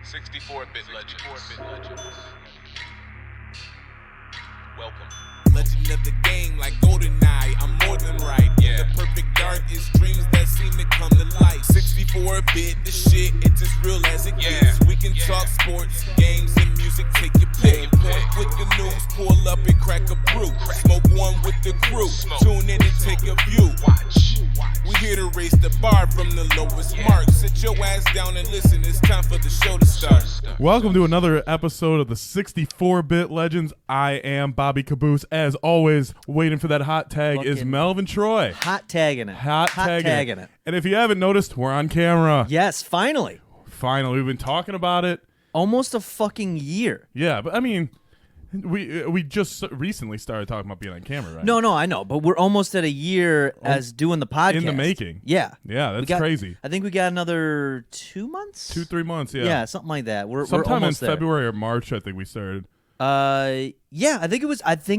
64-bit legends. Welcome. Legend of the game like GoldenEye, I'm more than right. Yeah. The perfect dark is dreams that seem to come to life. 64-bit, the shit, it's as real as it Yeah. gets. We can talk sports, games, and music, take your pick. Point with the news, pull up and crack a brew. Smoke one with the crew, Smoke. tune in and take a view. Watch. We here to raise the bar from the lowest mark. Sit your ass down and listen, it's time for the show to start. Welcome to another episode of the 64-Bit Legends. I am Bobby Caboose. As always, waiting for that hot tag is Fucking Melvin Troy. Hot tagging it. Hot tagging it. And if you haven't noticed, we're on camera. Yes, finally. Finally, we've been talking about it. Almost a fucking year. Yeah, but I mean, we just recently started talking about being on camera, right? No, I know, but we're almost at a year as doing the podcast. In the making. Yeah. Yeah, We that's got- crazy. I think we got another 2 months? 2-3 months, yeah. Yeah, something like that. We're Sometime in almost there. February or March, I think we started. Yeah, I think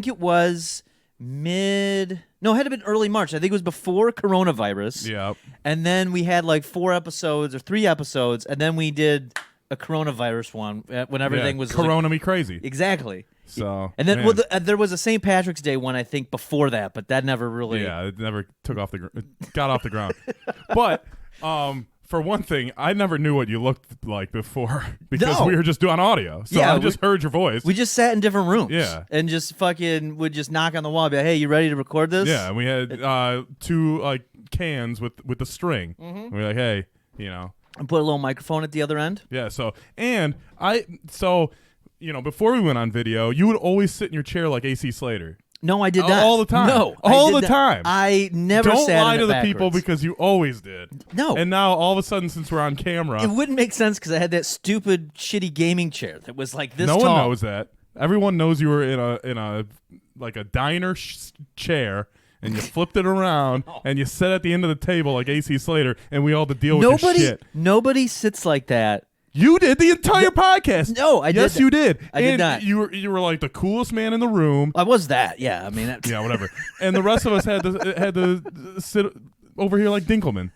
it was mid. No, it had to been early March. I think it was before coronavirus. Yeah. And then we had like 4 episodes or 3 episodes, and then we did a coronavirus one when everything was like- Corona me crazy. exactly. So, And then man. well, there was a St. Patrick's Day one, I think, before that, but that never really. Yeah, it never took off got off the ground. But for one thing, I never knew what you looked like before because No. we were just doing audio. So Yeah, I just heard your voice. We just sat in different rooms. Yeah. And just fucking would just knock on the wall and be like, hey, you ready to record this? Yeah, and we had 2 like cans with the string. Mm-hmm. We were like, hey, you know, And put a little microphone at the other end. yeah. So before we went on video, you would always sit in your chair like AC Slater. No, I did not. All the time. No. All I did the not. time. I never Don't sat lie in to it the people backwards. because you always did. No. And now all of a sudden, since we're on camera, It wouldn't make sense because I had that stupid, shitty gaming chair that was like this no tall. one knows that. Everyone knows you were in a like a diner and you flipped it around and you sat at the end of the table like AC Slater, and we all had to deal with your shit. Nobody sits like that. You did the entire podcast. No, I yes, did. you did. I did And not. You were like the coolest man in the room. I was that. Yeah, I mean, Yeah, whatever. And the rest of us had to sit over here like Dinkelman.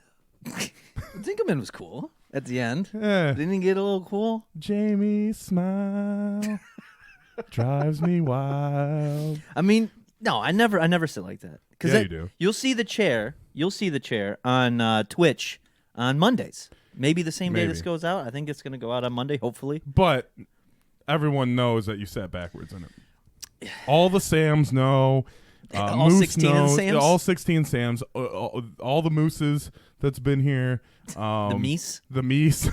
Dinkelman was cool at the end. Yeah. Didn't he get a little cool? Jamie's smile drives me wild. I mean, no, I never sit like that. Yeah, you do. You'll see the chair on Twitch on Mondays. Maybe the same day Maybe. this goes out. I think it's going to go out on Monday, hopefully. But everyone knows that you sat backwards in it. All the Sams know. All Moose 16 knows, Sams? all 16 Sams. All the Mooses that's been here. The Meese, The Meese.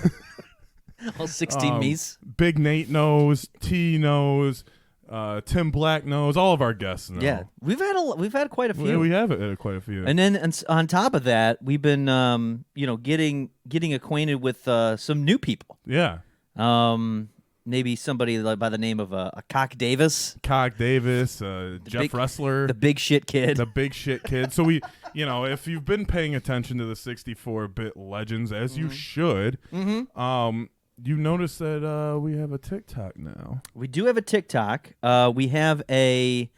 all 16 Meese. Big Nate knows. T knows. Tim Black knows. All of our guests know. Yeah, we've had quite a few. We have quite a few. And then on top of that, we've been getting acquainted with some new people. Yeah. Maybe somebody like by the name of a Cock Davis, Cock Davis, Jeff big- Wrestler. the big shit kid. The big shit kid. So if you've been paying attention to the 64-bit legends, as you should, you notice that we have a TikTok now. We do have a TikTok. We have a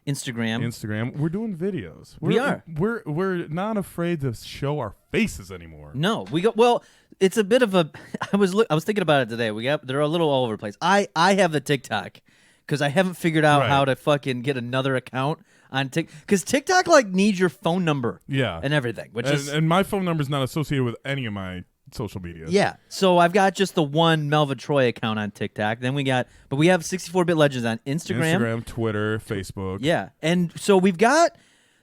Instagram. We're doing videos. We are. We're not afraid to show our faces anymore. No, we go. Well, it's a bit of a. I was thinking about it today. They're a little all over the place. I have the TikTok because I haven't figured out Right. how to fucking get another account on TikTok. Because TikTok like needs your phone number. Yeah. And everything, which is And my phone number is not associated with any of my social media. yeah. So I've got just the one Melvin Troy account on TikTok. Then we have 64-bit legends on Instagram, Twitter, Facebook, Yeah, and so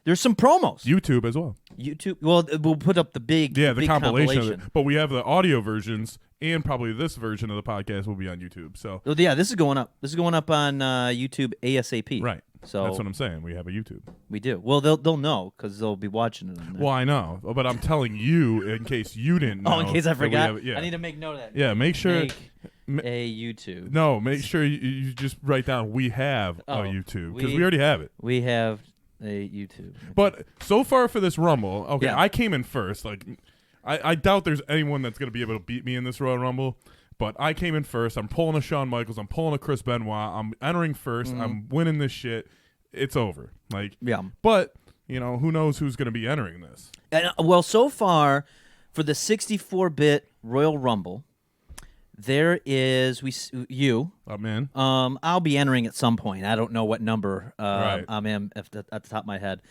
there's some promos. YouTube as well. YouTube. Well, we'll put up the big Yeah, the big compilation of it. But we have the audio versions, and probably this version of the podcast will be on YouTube. So Oh, yeah, this is going up. This is going up on YouTube ASAP. right. So that's what I'm saying. We have a YouTube. we do. Well, they'll know because they'll be watching it on there. Well, I know, but I'm telling you in case you didn't know. Oh, in case I that we forgot. have- yeah. I need to make note of that. Yeah, make sure. Make a YouTube. No, make sure you just write down we have Oh, a YouTube because we- we already have it. We have a YouTube. But so far for this Rumble, okay, Yeah. I came in first. Like, I doubt there's anyone that's going to be able to beat me in this Royal Rumble. But I came in first. I'm pulling a Shawn Michaels. I'm pulling a Chris Benoit. I'm entering 1st. I'm winning this shit. It's over. Like, Yeah. But who knows who's going to be entering this? And, well, so far for the 64-bit Royal Rumble, There is you. I'm in. I'll be entering at some point. I don't know what number Right. I'm in at the top of my head.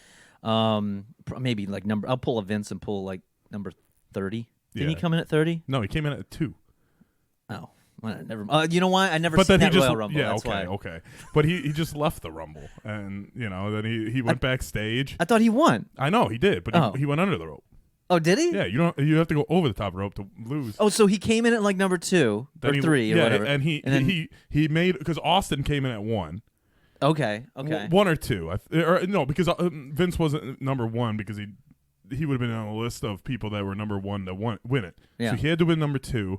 Maybe like number. I'll pull a Vince and pull like number 30. Did he Yeah. come in at 30? No, he came in at 2. Oh, well, never. You know why? I never But seen then he that just Royal Rumble. yeah, That's okay, why. okay. But he just left the Rumble, and then he went backstage. I thought he won. I know he did, but Oh. he went under the rope. Oh, did he? Yeah, you have to go over the top rope to lose. Oh, so he came in at like number 2 Then or he- 3 or yeah, whatever. and then, he made because Austin came in at 1. okay. One or 2. Or no, because Vince wasn't number 1 because he would have been on a list of people that were number 1 to win it. Yeah. So he had to win number 2.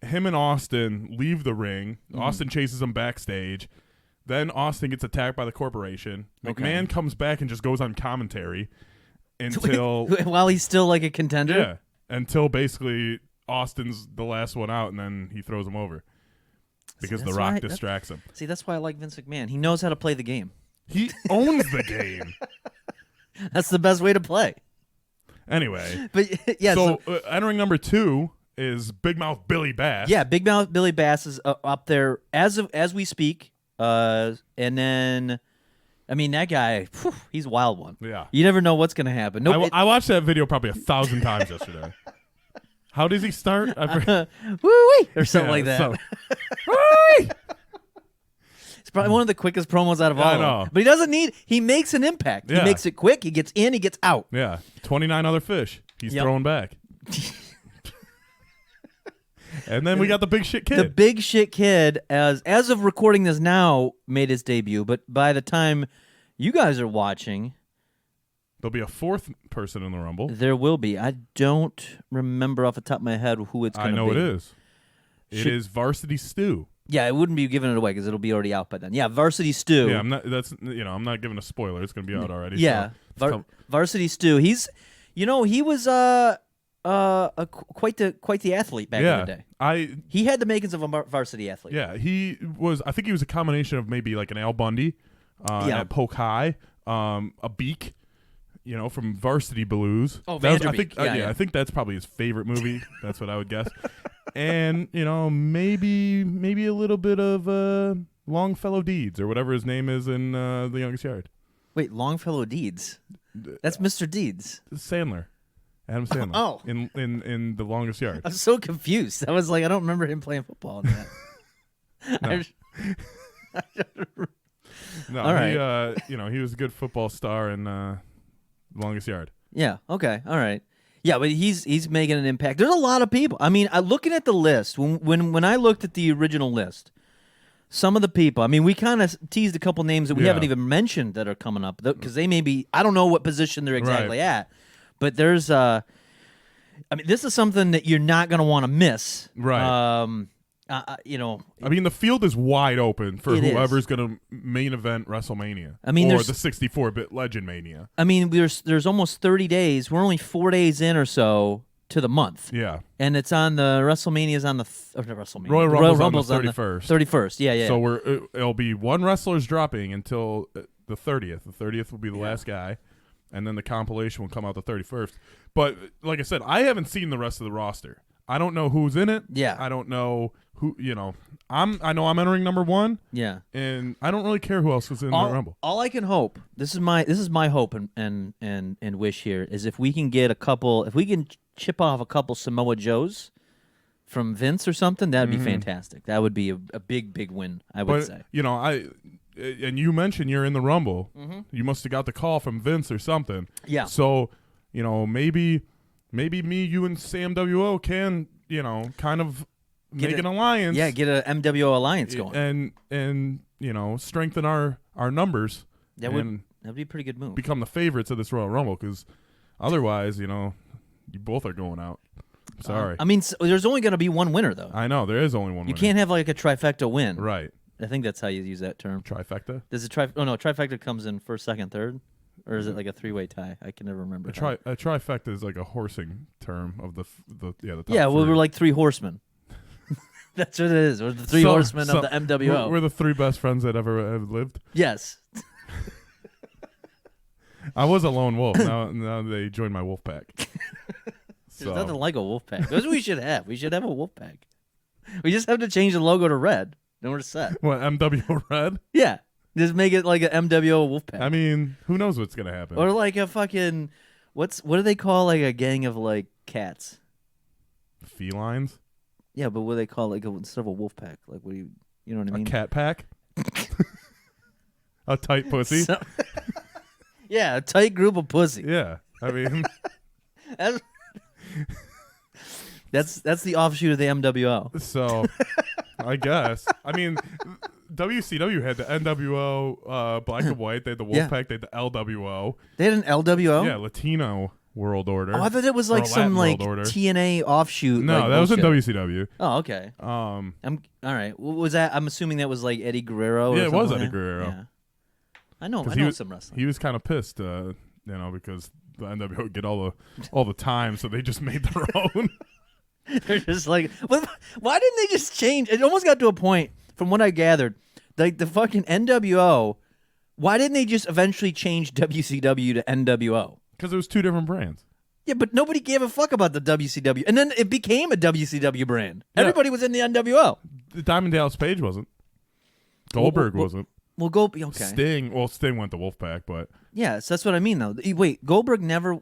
Him and Austin leave the ring. Austin chases him backstage. Then Austin gets attacked by the corporation. Okay. McMahon comes back and just goes on commentary until While he's still like a contender. yeah, until basically Austin's the last one out, and then he throws him over because The that's Rock why- distracts him. See, that's why I like Vince McMahon. He knows how to play the game. He owns the game. That's the best way to play. Anyway, But yeah, so entering number 2 is Big Mouth Billy Bass. yeah, Big Mouth Billy Bass is up there as we speak. And then, I mean, that guy, whew, he's a wild one. Yeah. You never know what's gonna happen. No, I watched that video probably 1,000 times yesterday. How does he start? woo-wee, or something like that. Woo-wee! It's probably one of the quickest promos out of all. I of them. know. But he doesn't need. He makes an impact. Yeah. He makes it quick. He gets in. He gets out. Yeah, 29 other fish. He's Yep. throwing back. And then we got the big shit kid. The big shit kid, as of recording this now, made his debut. But by the time you guys are watching, There'll be a 4th person in the Rumble. there will be. I don't remember off the top of my head who it's going I to be. know it is. It Should- is Varsity Stew. Yeah, it wouldn't be giving it away because it'll be already out by then. Yeah, Varsity Stew. Yeah, I'm not. That's I'm not giving a spoiler. It's gonna be out already. Yeah, so Varsity Stew. He was quite the athlete back in the day. He had the makings of a varsity athlete. Yeah, he was. I think he was a combination of maybe like an Al Bundy Yeah. at Polk High, a Beak, from Varsity Blues. Oh, That was- I Vanderbeek. think. Yeah. I think that's probably his favorite movie. That's what I would guess. And maybe a little bit of Longfellow Deeds or whatever his name is in The Youngest Yard. Wait, Longfellow Deeds. That's Mr. Deeds. Sandler, Adam Sandler. Oh. in The Longest Yard. I'm so confused. I was like, I don't remember him playing football in that. No, All right. he was a good football star in Longest Yard. Yeah. Okay. All right. Yeah, but he's making an impact. There's a lot of people. I mean, looking at the list, when I looked at the original list, some of the people. I mean, we kind of teased a couple names that we Yeah. haven't even mentioned that are coming up because they may be. I don't know what position they're exactly at, but there's. I mean, this is something that you're not going to want to miss. Right. I mean, the field is wide open for It is. whoever's going to main event WrestleMania. I mean, or there's- the 64-bit Legend Mania. I mean, there's almost 30 days. We're only 4 days in or so to the month. Yeah. And it's on the WrestleMania's on the WrestleMania. Royal Rumble's on the 31st. 31st. Yeah. So it'll be one wrestler's dropping until the 30th. The 30th will be the last guy, and then the compilation will come out the 31st. But like I said, I haven't seen the rest of the roster. I don't know who's in it. Yeah. I don't know who. I know I'm entering number 1. Yeah. And I don't really care who else was in the Rumble. All I can hope. This is my hope and wish here is if we can get if we can chip off a couple Samoa Joes from Vince or something, that'd be fantastic. That would be a big win, I would say. And you mentioned you're in the Rumble. You must have got the call from Vince or something. Yeah. So, maybe me, you, and Sam WO can, kind of make an alliance. Yeah, get a MWO alliance going. And strengthen our numbers. That'd be a pretty good move. Become the favorites of this Royal Rumble, because otherwise, you both are going out. Sorry. I mean, there's only going to be one winner, though. I know, there is only one You winner. can't have like a trifecta win. Right. I think that's how you use that term. Trifecta? Does it trifecta comes in first, second, third, or is it like a three-way tie? I can never remember. A trifecta is like a horsing term of the top Yeah, well, three. we're like 3 horsemen. That's what it is. We're the 3 horsemen of the MWO. We're the 3 best friends that ever have lived. Yes. I was a lone wolf. Now they joined my wolf pack. There's nothing like a wolf pack. That's what we should have. We should have a wolf pack. We just have to change the logo to red. Then we're set. What, MWO Red? Yeah. Just make it like an MWO Wolfpack. I mean, who knows what's gonna happen? Or like a fucking what do they call like a gang of like cats? Felines? Yeah, but what do they call like instead of a wolf pack? Like what do you know what I mean? A cat pack? A tight pussy? So- yeah, a tight group of pussy. Yeah. I mean, That's the offshoot of the MWO. so I guess. I mean, WCW had the NWO Black and White. They had the Yeah. Wolfpack. They had the LWO. They had an LWO. Yeah, Latino World Order. Oh, I thought it was Or like some Latin like World Order. TNA offshoot. No, like, that was in bullshit. WCW. Oh, okay. I'm all right. What was that? I'm assuming that was like Eddie Guerrero. Or Yeah, it was something Eddie like that? Guerrero. Yeah. I know he was, some wrestling. He was kind of pissed, because the NWO would get all the time, so they just made their own. They're just like, why didn't they just change? It almost got to a point, from what I gathered, like the fucking NWO. Why didn't they just eventually change WCW to NWO? Because it was two different brands. Yeah, but nobody gave a fuck about the WCW, and then it became a WCW brand. Yeah. Everybody was in the NWO. The Diamond Dallas Page wasn't. Goldberg wasn't. Well, okay. Sting went to Wolfpack, but Yeah, so that's what I mean, though. Wait, Goldberg never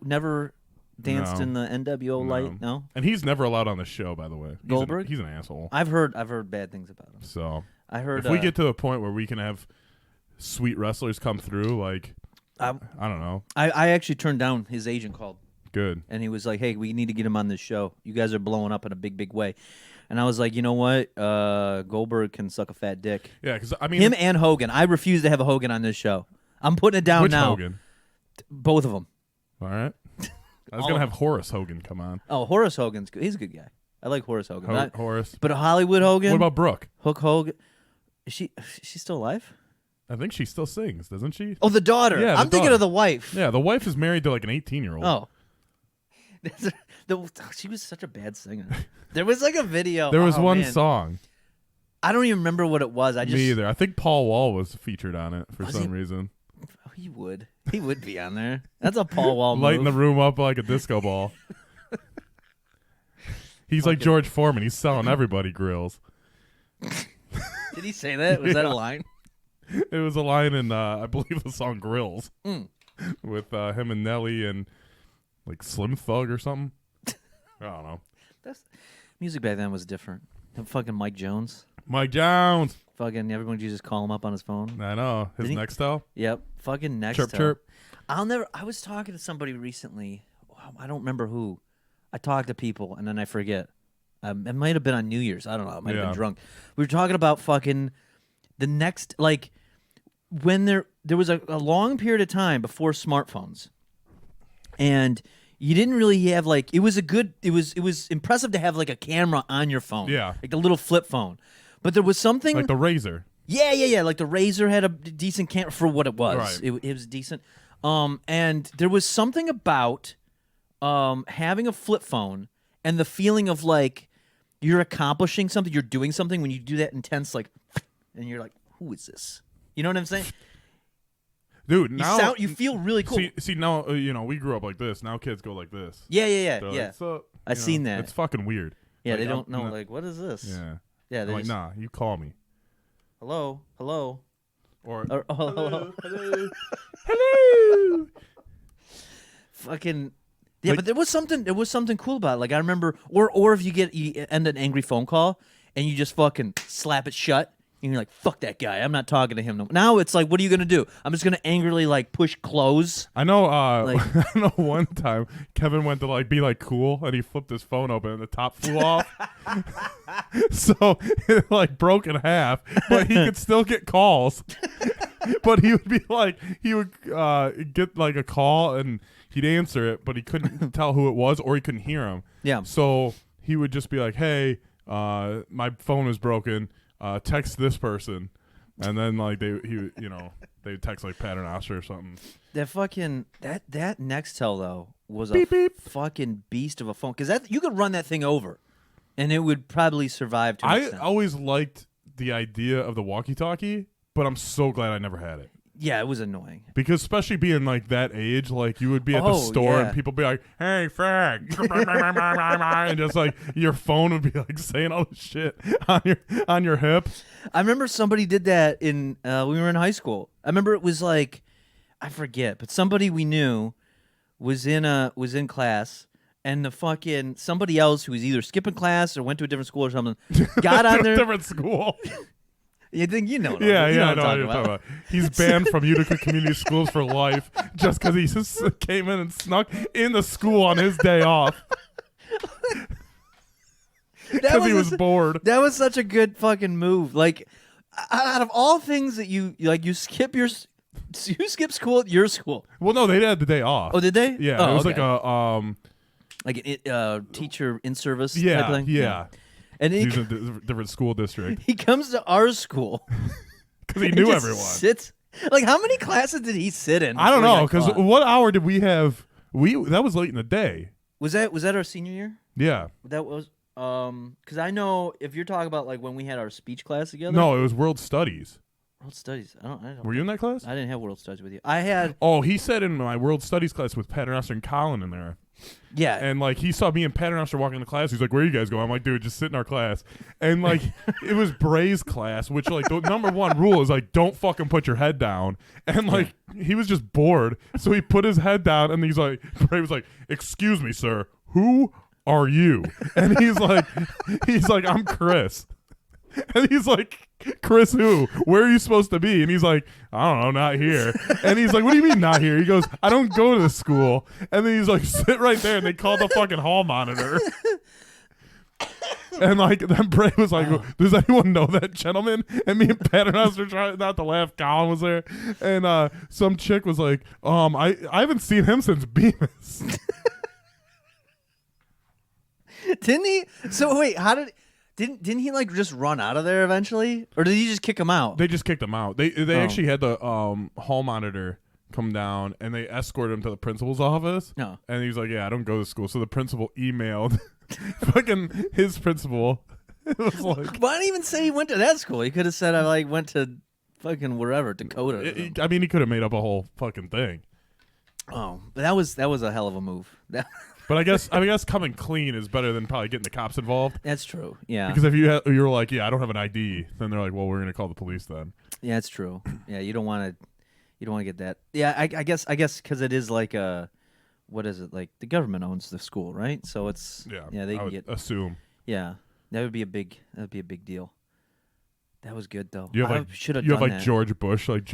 danced No. in the NWO light? No? And he's never allowed on the show, by the way. Goldberg? He's an asshole. I've heard bad things about him. So I heard if we get to a point where we can have sweet wrestlers come through, like I don't know, I actually turned down his agent called, good. and he was like, "Hey, we need to get him on this show. You guys are blowing up in a big way." And I was like, "You know what? Goldberg can suck a fat dick. Yeah, because I mean, Him and Hogan. I refuse to have a Hogan on this show. I'm putting it down which now. Hogan? Both of them. All right. I was All gonna of have Horace Hogan come on. Oh, Horace Hogan's good. He's a good guy. I like Horace Hogan. Horace. But Hollywood Hogan. What about Brooke? Hook Hogan? Is she's still alive? I think she still sings, doesn't she? Oh, the daughter. Yeah, the I'm thinking daughter. of the wife. Yeah, the wife is married to like an 18-year-old. Oh. She was such a bad singer. There was like a video. There was oh, one man. song. I don't even remember what it was. I just Me either. I think Paul Wall was featured on it for Was some he? reason. Oh, he would be on there. That's a Paul Wall Lighting the move. room up like a disco ball. He's like George Foreman. He's selling everybody grills. Did he say that? Was that a line? It was a line in, I believe, the song Grills Mm. with him and Nelly and like Slim Thug or something. I don't know. Music back then was different. And fucking Mike Jones. Mike Jones. Fucking everyone would just call him up on his phone. I know. His Didn't he- Nextel. Yep. Fucking next. Chirp, chirp. I was talking to somebody recently. I don't remember who. I talk to people and then I forget. It might have been on New Year's. I don't know. I might have Yeah. been drunk. We were talking about fucking the next, like, when there was a long period of time before smartphones, and you didn't really have like it was impressive to have like a camera on your phone. Yeah. Like the little flip phone. But there was something Like the Razor. yeah. Like the Razor had a decent camera for what it was. Right. It was decent. And there was something about having a flip phone and the feeling of like you're accomplishing something, you're doing something when you do that intense like, and you're like, who is this? You know what I'm saying? Dude, now You feel really cool. See now, we grew up like this. Now kids go like this. Yeah. They're like, Yeah. "What's up?" I've You know, seen that. It's fucking weird. Yeah, Like, they don't I'm know not- like what is this? Yeah. Yeah, I'm they like, just, nah, you call me. hello. Or Or, hello. hello. Fucking yeah, Like- but there was something cool about it. Like I remember, or if you end an angry phone call and you just fucking slap it shut and you're like, fuck that guy, I'm not talking to him no more. Now it's like, what are you gonna do? I'm just gonna angrily like push close. I know. Like- I know. One time, Kevin went to like be like cool, and he flipped his phone open, and the top flew off. So it like broke in half, but he could still get calls. But he would be like, he would get like a call, and he'd answer it, but he couldn't tell who it was, or he couldn't hear him. Yeah. So he would just be like, "Hey, my phone is broken. Text this person," and then like they'd text like Paternoster or something. That fucking that Nextel though was Beep, a beep. fucking beast of a phone because that you could run that thing over, and it would probably survive to an I extent. always liked the idea of the walkie-talkie, but I'm so glad I never had it. Yeah, it was annoying. Because especially being like that age, like you would be at the store yeah. and people be like, "Hey, Frank," and just like your phone would be like saying all this shit on your hip. I remember somebody did that in we were in high school. I remember it was like I forget, but somebody we knew was in class, and the fucking somebody else who was either skipping class or went to a different school or something got on there. Different school. You think you know? What Yeah, you know I what know I'm what you're talking talking about. He's banned from Utica Community Schools for life just because he just came in and snuck in the school on his day off because he was bored. That was such a good fucking move. Like, out of all things that you skip school at your school. Well, no, they had the day off. Oh, did they? Yeah, Oh, it was okay. like an teacher in service yeah, type of thing. yeah. And He's in a different school district he comes to our school because he and knew just everyone. Sits like how many classes did he sit in? I don't before he know got because caught? what hour did we have? That was late in the day. was that our senior year? Yeah. That was because I know if you're talking about like when we had our speech class together. No, it was World Studies. World Studies. I don't. Were you in that class? I didn't have World Studies with you. I had. Oh, he said in my World Studies class with Paternoster and Colin in there. Yeah. And like he saw me and Paternoster walking into class. He's like, "Where you guys going?" I'm like, "Dude, just sit in our class." And like it was Bray's class, which like the number one rule is like don't fucking put your head down. And like he was just bored, so he put his head down, and he's like, Bray was like, "Excuse me, sir, who are you?" And he's like, "I'm Chris." And he's like, "Chris who? Where are you supposed to be?" And he's like, "I don't know, not here." And he's like, "What do you mean not here?" He goes, "I don't go to the school." And then he's like, "Sit right there." And they called the fucking hall monitor. And like then Bray was like, "Does anyone know that gentleman?" And me and Paternoster trying not to laugh. Colin was there, and some chick was like, I haven't seen him since Bemis." Didn't he? So wait, how did? Didn't he like just run out of there eventually, or did he just kick him out? They just kicked him out. They actually had the hall monitor come down and they escorted him to the principal's office. No. And he was like, "Yeah, I don't go to school." So the principal emailed fucking his principal. It was like, Why didn't he even say he went to that school? He could have said I like went to fucking wherever, Dakota. or something. I mean, he could have made up a whole fucking thing. Oh, but that was a hell of a move. But I guess coming clean is better than probably getting the cops involved. That's true. Yeah. Because if you were like, "Yeah, I don't have an ID," then they're like, "Well, we're gonna call the police then." Yeah, it's true. Yeah, you don't want to get that. Yeah, I guess because it is like what is it like? The government owns the school, right? So it's Yeah, they I can would get assume. yeah. That would be a big deal. That was good though. You have I like should have you have done like that. George Bush like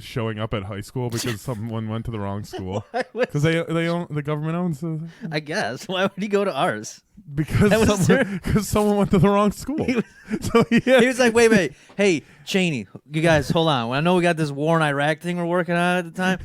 showing up at high school because someone went to the wrong school. I was- Because they own, the government owns the, I guess. Why would he go to ours? because That was someone went to the wrong school. He was- So yeah, He was like, wait, hey, Cheney, you guys, hold on. I know we got this war in Iraq thing we're working on at the time,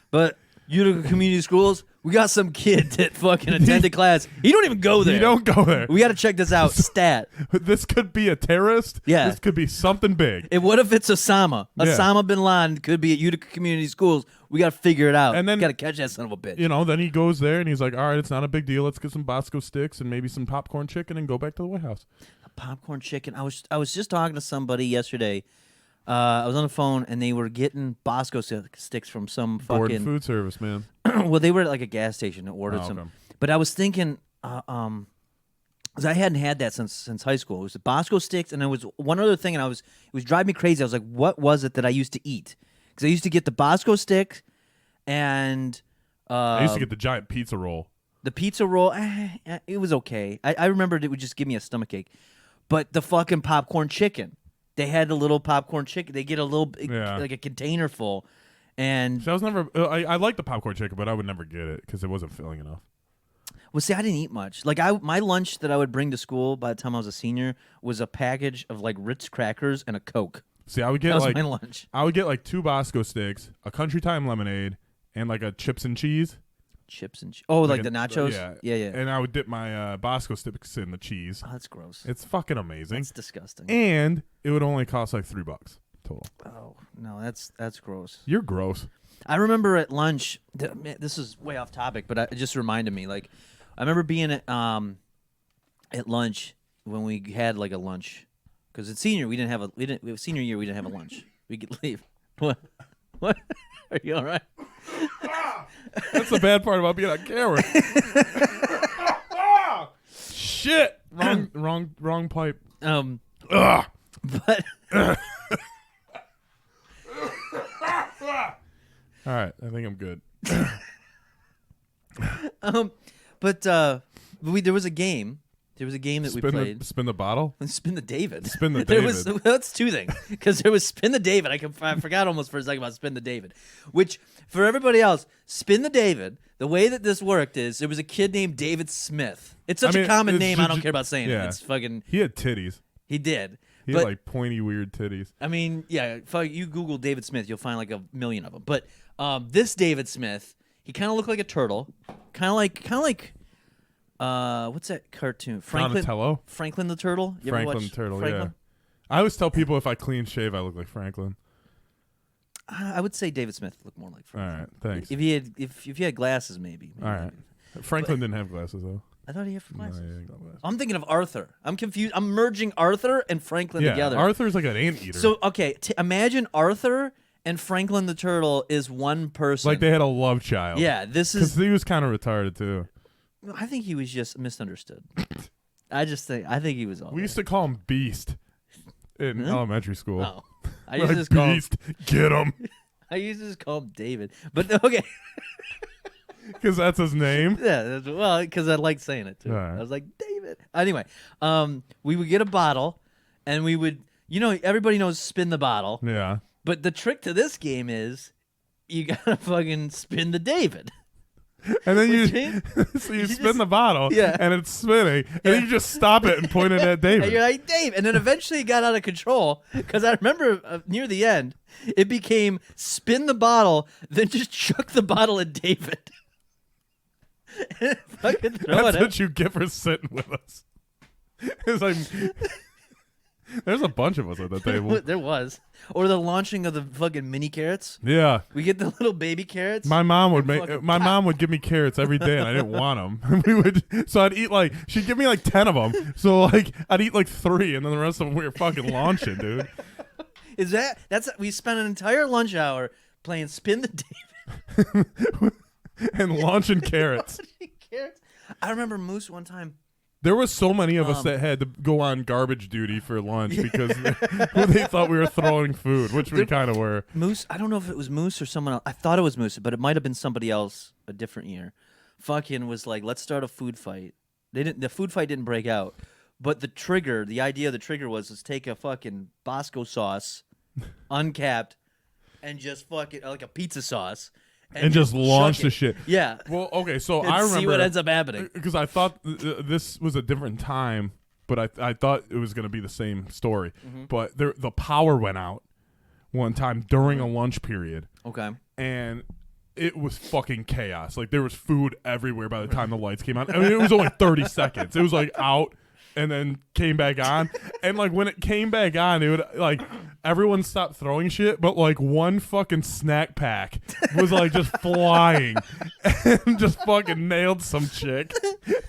but Utica Community Schools, we got some kid that fucking attended class. He don't even go there. you don't go there. We got to check this out. Stat. This could be a terrorist. Yeah. This could be something big. And what if it's Osama? Yeah. Osama bin Laden could be at Utica Community Schools. We got to figure it out. And then- got to catch that son of a bitch. You know, then he goes there and he's like, "All right, it's not a big deal. Let's get some Bosco sticks and maybe some popcorn chicken and go back to the White House." Popcorn chicken. I was just talking to somebody yesterday. I was on the phone and they were getting Bosco sticks from some Gordon fucking. Food Service, man. Well, they were at like a gas station and ordered Oh, some. okay. But I was thinking, because I hadn't had that since high school. It was the Bosco sticks, and there was one other thing, and it was driving me crazy. I was like, what was it that I used to eat? Because I used to get the Bosco sticks, and I used to get the giant pizza roll. the pizza roll. It was okay. I remembered it would just give me a stomachache. But the fucking popcorn chicken, they had a little popcorn chicken. They get a little Yeah. like a container full, and So I was never. I like the popcorn chicken, but I would never get it because it wasn't filling enough. well, see, I didn't eat much. Like my lunch that I would bring to school by the time I was a senior was a package of like Ritz crackers and a Coke. See, I would That get was like my lunch. I would get like 2 Bosco sticks, a Country Time lemonade, and like a chips and cheese. Chips and like a- the nachos. Yeah, yeah. And I would dip my Bosco sticks in the cheese. Oh, that's gross. It's fucking amazing. That's disgusting. And it would only cost like $3 total. Oh no, that's gross. You're gross. I remember at lunch. This is way off topic, but it just reminded me. Like, I remember being at lunch when we had like a lunch, because at senior we didn't have a senior year we didn't have a lunch. We could leave. What? What? Are you all right? That's the bad part about being on camera. Shit. Wrong pipe. Ugh. But All right, I think I'm good. there was a game. There was a game that we played. Spin the bottle. Spin the David. Spin the There David. was that's two things because there was Spin the David. I forgot almost for a second about Spin the David, which for everybody else, Spin the David. The way that this worked is there was a kid named David Smith. It's such a common name. I don't care about saying it. It's fucking. He had titties. He did. He had like pointy, weird titties. I mean, yeah. You Google David Smith, you'll find like a million of them. But this David Smith, he kind of looked like a turtle, kind of like. What's that cartoon? Donatello? Franklin the Turtle. You ever Franklin watch the Turtle. Franklin? Yeah. I always tell people if I clean shave, I look like Franklin. I would say David Smith looked more like All Franklin. right, thanks. If you had glasses, maybe. All right. Franklin didn't have glasses though. I thought he had glasses. No, he didn't have glasses. I'm thinking of Arthur. I'm confused. I'm merging Arthur and Franklin Yeah, together. Arthur's like an anteater. So okay, imagine Arthur and Franklin the Turtle is one person. like they had a love child. Yeah, this Because is. he was kind of retarded too. I think he was just misunderstood. I think he was all. We used to call him Beast in elementary school. No, I We're used to like, just call him. Beast, get him. I used to just call him David. But okay. Because that's his name. Yeah, well, because I liked saying it too. All right. I was like, David. Anyway, we would get a bottle, and we would, everybody knows spin the bottle. Yeah. But the trick to this game is, you gotta fucking spin the David. And then you You spin just- the bottle, Yeah. and it's spinning, and you just stop it and point it at David. And you're like, Dave. And then eventually it got out of control, because I remember near the end, it became spin the bottle, then just chuck the bottle at David. And fucking throw That's it at what you get for sitting with us. It's like there's a bunch of us at the table. There was. Or the launching of the fucking mini carrots. Yeah. We get the little baby carrots. My mom would make fucking mom would give me carrots every day, and I didn't want them. So I'd eat she'd give me 10 of them. So I'd eat 3, and then the rest of them we were fucking launching, dude. We spent an entire lunch hour playing Spin the David. And launching carrots. Carrots. I remember Moose one time. There was so many of us that had to go on garbage duty for lunch because they thought we were throwing food, which we kind of were. Moose, I don't know if it was Moose or someone else. I thought it was Moose, but it might have been somebody else a different year. Fucking was like, let's start a food fight. The food fight didn't break out, but the idea of the trigger was let's take a fucking Bosco sauce, uncapped, and just fucking like a pizza sauce. And just launch chuck the it. shit. Yeah. Well, okay, so And I remember see what ends up happening. because I thought this was a different time, but I thought it was going to be the same story. Mm-hmm. But the power went out one time during a lunch period, Okay. and it was fucking chaos. There was food everywhere by the time the lights came on. I mean, it was only 30 seconds. It was out and then came back on. And when it came back on, it would everyone stopped throwing shit, but one fucking snack pack was just flying and just fucking nailed some chick.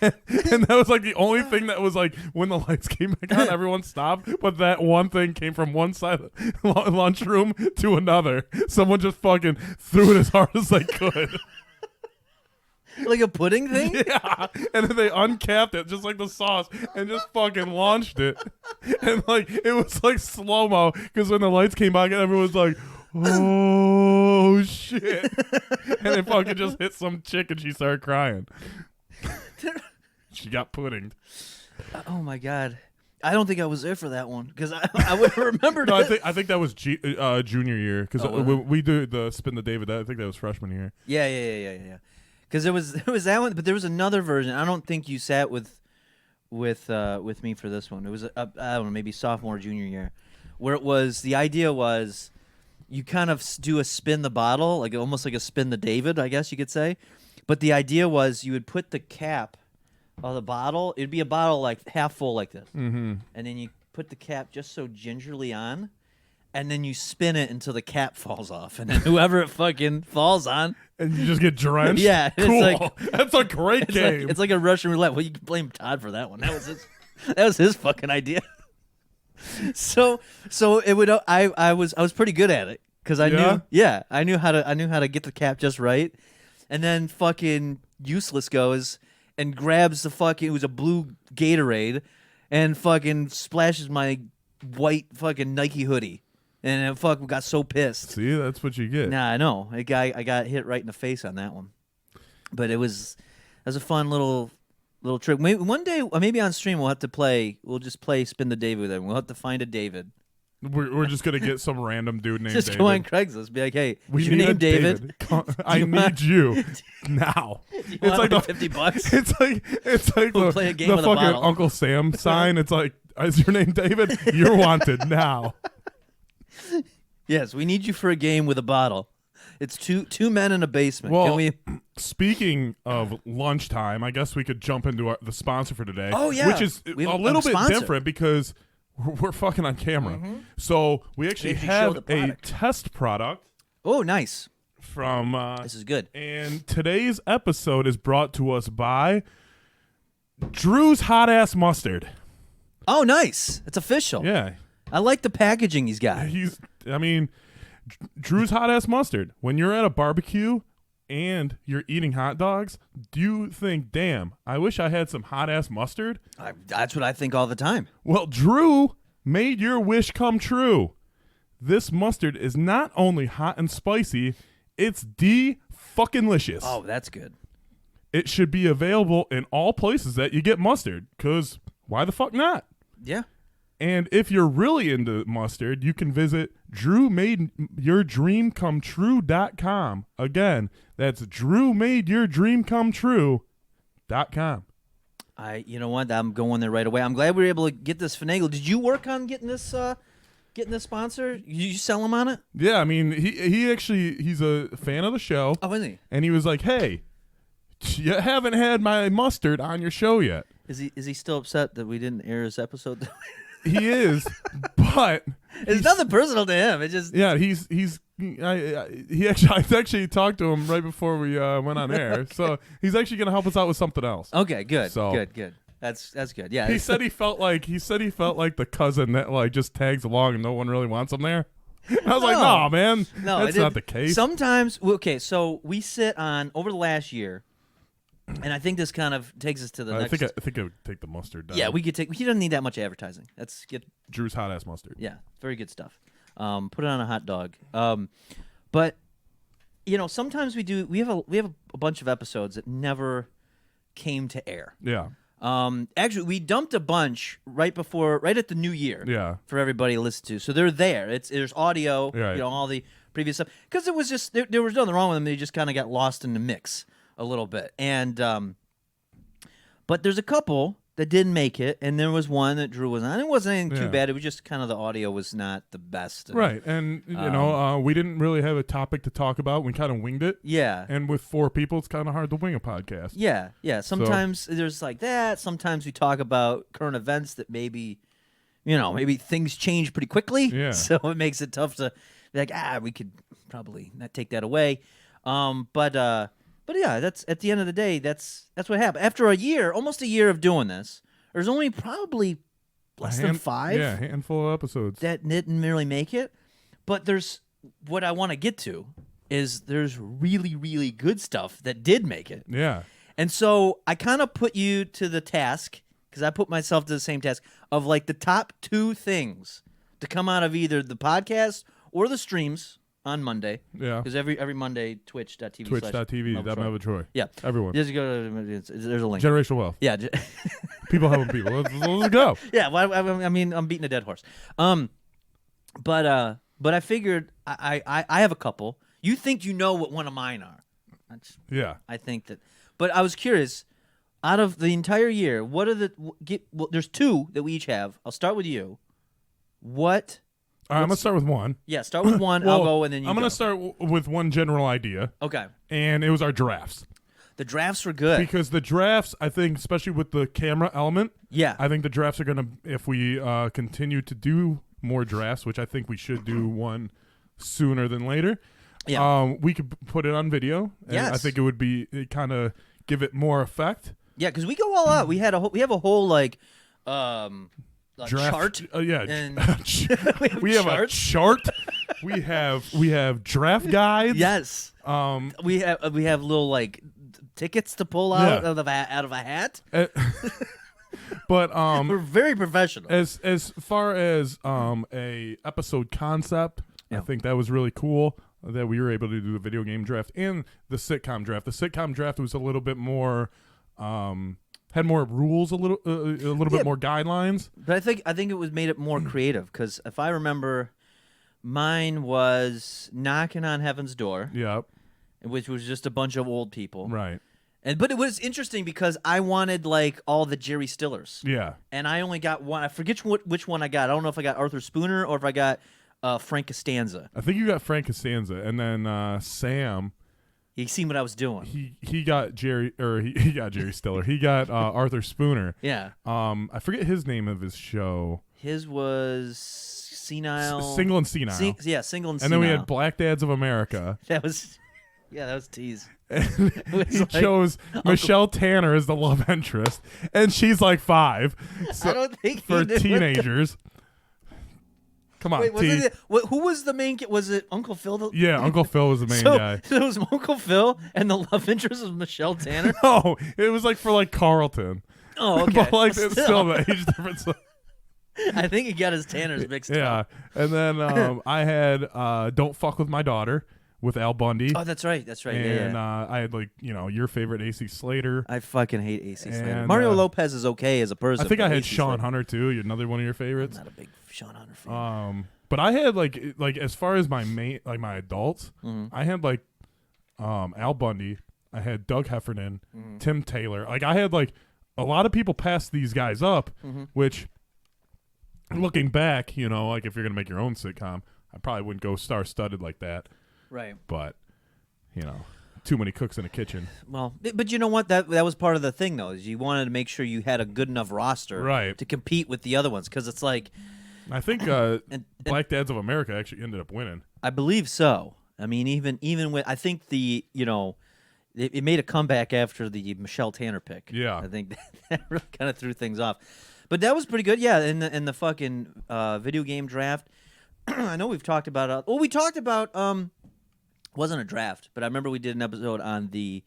And that was the only thing that was when the lights came back on, everyone stopped. But that one thing came from one side of the lunchroom to another. Someone just fucking threw it as hard as they could. Like a pudding thing? Yeah, and then they uncapped it just like the sauce and just fucking launched it. And it was slow-mo because when the lights came back, everyone was like, oh shit. And it fucking just hit some chick and she started crying. She got puddinged. Oh my god. I don't think I was there for that one because I would have remembered No, it. I think that was junior year because we do the Spin the David. I think that was freshman year. Yeah. Because there was that one, but there was another version. I don't think you sat with me for this one. It was I don't know, maybe sophomore, junior year, where the idea was you kind of do a spin the bottle, almost like a spin the David, I guess you could say. But the idea was you would put the cap of the bottle. It'd be a bottle half full like this, and then you put the cap just so gingerly on. And then you spin it until the cap falls off, and then whoever it fucking falls on, And you just get drenched? Yeah, it's Cool. That's a great game. it's like a Russian roulette. Well, you can blame Todd for that one. That was his fucking idea. So it would. I was pretty good at it because I knew how to get the cap just right, and then fucking Useless goes and grabs the fucking, it was a blue Gatorade, and fucking splashes my white fucking Nike hoodie, and I fucking got so pissed. See, that's what you get. Nah, I know. I got hit right in the face on that one, but it was a fun little trick. Maybe one day, maybe on stream we'll have to play. We'll just play Spin the David with him. We'll have to find a David. We're just gonna get some random dude named Just David. go on Craigslist, be like, "Hey, We is your need a name David? I need you now. You It's like want the $50? It's like We'll the, play a game the with a fucking bottle. Uncle Sam sign. It's like, is your name David? You're wanted now. Yes, we need you for a game with a bottle. It's two men in a basement. Well, Can we? Speaking of lunchtime, I guess we could jump into the sponsor for today. Oh, yeah. Which is We a have little a bit sponsor. different because we're fucking on camera. So we actually actually show have the a product. test product Oh, nice. from. This is good. And today's episode is brought to us by Drew's Hot Ass Mustard. Oh, nice. It's official. Yeah. I like the packaging he's got. Drew's Hot Ass Mustard. When you're at a barbecue and you're eating hot dogs, do you think, damn, I wish I had some hot ass mustard? That's what I think all the time. Well, Drew made your wish come true. This mustard is not only hot and spicy, it's fucking-licious. Oh, that's good. It should be available in all places that you get mustard, because why the fuck not? Yeah. And if you're really into mustard, you can visit DrewMadeYourDreamComeTrue.com. Again, that's DrewMadeYourDreamComeTrue.com. You know what? I'm going there right away. I'm glad we were able to get this finagle. Did you work on getting this sponsor? You sell him on it? Yeah, I mean, he's a fan of the show. Oh, is he? And he was like, hey, you haven't had my mustard on your show yet. Is he still upset that we didn't air his episode? He is, but It's nothing personal to him. It just yeah, I actually talked to him right before we went on air. So he's actually going to help us out with something else. okay. Good. So- Good. That's good. Yeah. He said he felt like the cousin that like just tags along and no one really wants him there. I was like, no, man, No, that's not the case. Sometimes, okay, so we sit on over the last year, and I think this kind of takes us to the I next. think I would take the mustard down. Yeah, we could take. He doesn't need that much advertising. That's get. Drew's Hot Ass Mustard. Yeah, very good stuff. Put it on a hot dog. But sometimes we have a bunch of episodes that never came to air. Yeah. Actually, we dumped a bunch right at the new year. Yeah. For everybody to listen to, so they're there. There's audio, Right. all the previous stuff, because it was just there was nothing wrong with them. They just kind of got lost in the mix a little bit, and but there's a couple that didn't make it, and there was one that Drew was on. It wasn't anything too Yeah. bad. It was just kind of the audio was not the best. And, Right. And, we didn't really have a topic to talk about. We kind of winged it. Yeah. And with 4 people, it's kind of hard to wing a podcast. Yeah. Sometimes there's like that. Sometimes we talk about current events that maybe things change pretty quickly. Yeah. So it makes it tough to be like, we could probably not take that away. But yeah, that's at the end of the day, that's what happened. After almost a year of doing this, there's only probably less than 5 Yeah, handful of episodes. that didn't really make it. But there's what I want to get to is there's really, really good stuff that did make it. Yeah. And so I kind of put you to the task, because I put myself to the same task, of like the top 2 things to come out of either the podcast or the streams on Monday. Yeah. Because every Monday, twitch.tv. Twitch.tv. That Melvin Troy. Yeah. Everyone. Just go to, there's a link. Generational wealth. Yeah. People helping people. Let's go. Yeah. Well, I mean, I'm beating a dead horse. But I figured I have a couple. You think you know what one of mine are. Yeah. I think that. But I was curious, out of the entire year, what are there's 2 that we each have. I'll start with you. What? All right, I'm going to start with one. Yeah, start with one. Well, I'll go, and then you I'm go. going to start with one general idea, Okay. and it was our drafts. The drafts were good. Because the drafts, I think, especially with the camera element, Yeah. I think the drafts are going to, if we continue to do more drafts, which I think we should do one sooner than later, Yeah. we could put it on video. And I Yes. think it would be kind of give it more effect. Yeah, because we go all out. We have a whole like Draft, chart. yeah. And we have chart. a chart we have draft guides. Yes. We have little like tickets to pull out Yeah. out of a hat. But We're very professional. as far as a episode concept, I Yeah. think that was really cool that we were able to do the video game draft and the sitcom draft. The sitcom draft was a little bit more had more rules, a little bit more guidelines. But I think it was made it more creative because if I remember, mine was Knocking on Heaven's Door, Yep. which was just a bunch of old people. Right. But it was interesting because I wanted like all the Jerry Stillers. Yeah. And I only got one. I forget which one I got. I don't know if I got Arthur Spooner or if I got Frank Costanza. I think you got Frank Costanza, and then Sam. You seen what I was doing? He got Jerry, or he got Jerry Stiller. He got Arthur Spooner. Yeah. I forget his name of his show. His was Senile. Single and Senile. Single and And Senile. then we had Black Dads of America. That was tease. He chose Michelle Tanner as the love interest, and she's like 5. So, I don't think he for did. teenagers. Come on, Wait, was T. it? Who was the main? Was it Uncle Phil? Yeah, Uncle Phil was the main so, guy. So it was Uncle Phil, and the love interest was Michelle Tanner. No, it was like for like Carlton. Oh, okay. But like it's still the age difference. I think he got his Tanners mixed Yeah, up. and then I had "Don't Fuck with My Daughter" with Al Bundy. Oh, that's right. That's right. And yeah. I had like your favorite AC Slater. I fucking hate AC Slater. and, Mario Lopez is okay as a person. I think but I had AC Sean Slater, Hunter too. Another one of your I'm favorites. not a big Sean Hunter fan. But I had like as far as my my adults, Mm-hmm. I had like Al Bundy. I had Doug Heffernan, Mm-hmm. Tim Taylor. Like I had like a lot of people pass these guys up, Mm-hmm. which looking back, like if you're gonna make your own sitcom, I probably wouldn't go star-studded like that. Right. But too many cooks in a kitchen. Well, but you know what? That was part of the thing, though, is you wanted to make sure you had a good enough roster Right. to compete with the other ones, because it's like, I think and- Black Dads of America actually ended up winning. I believe so. I mean, even with, I think it made a comeback after the Michelle Tanner pick. Yeah. I think that really kind of threw things off. But that was pretty good. Yeah, in the fucking video game draft. I know we've talked about. We talked about. Wasn't a draft, but I remember we did an episode on the.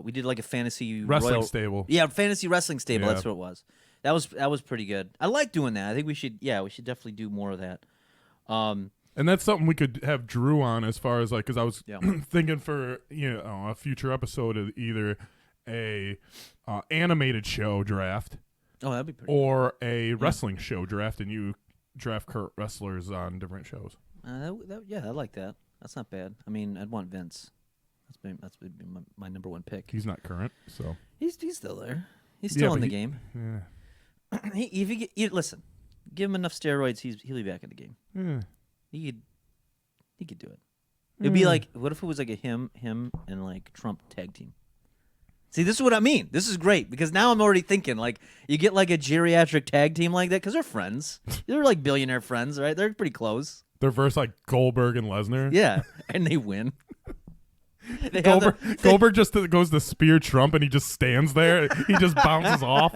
We did like a fantasy Wrestling stable. Yeah, fantasy wrestling stable. Yeah. That's what it was. That was pretty good. I like doing that. I think we should. Yeah, we should definitely do more of that. And that's something we could have Drew on as far as like, because I was Yeah. thinking for a future episode of either a animated show draft Oh, that'd be pretty. or a wrestling show draft, and you draft current wrestlers on different shows. Yeah, I like that. That's not bad. I mean, I'd want Vince. That's been my number one pick. He's not current, so He's still there. He's Yeah, still in but the game. yeah. If listen, give him enough steroids, he'll be back in the game. Yeah. He could do it. It'd be like, what if it was like a him and like Trump tag team? See, this is what I mean. This is great because now I'm already thinking like you get like a geriatric tag team like that because they're friends. They're like billionaire friends, right? They're pretty close. They're versus like Goldberg and Lesnar. Yeah, and they win. They have Goldberg just goes to spear Trump, and he just stands there. He just bounces off.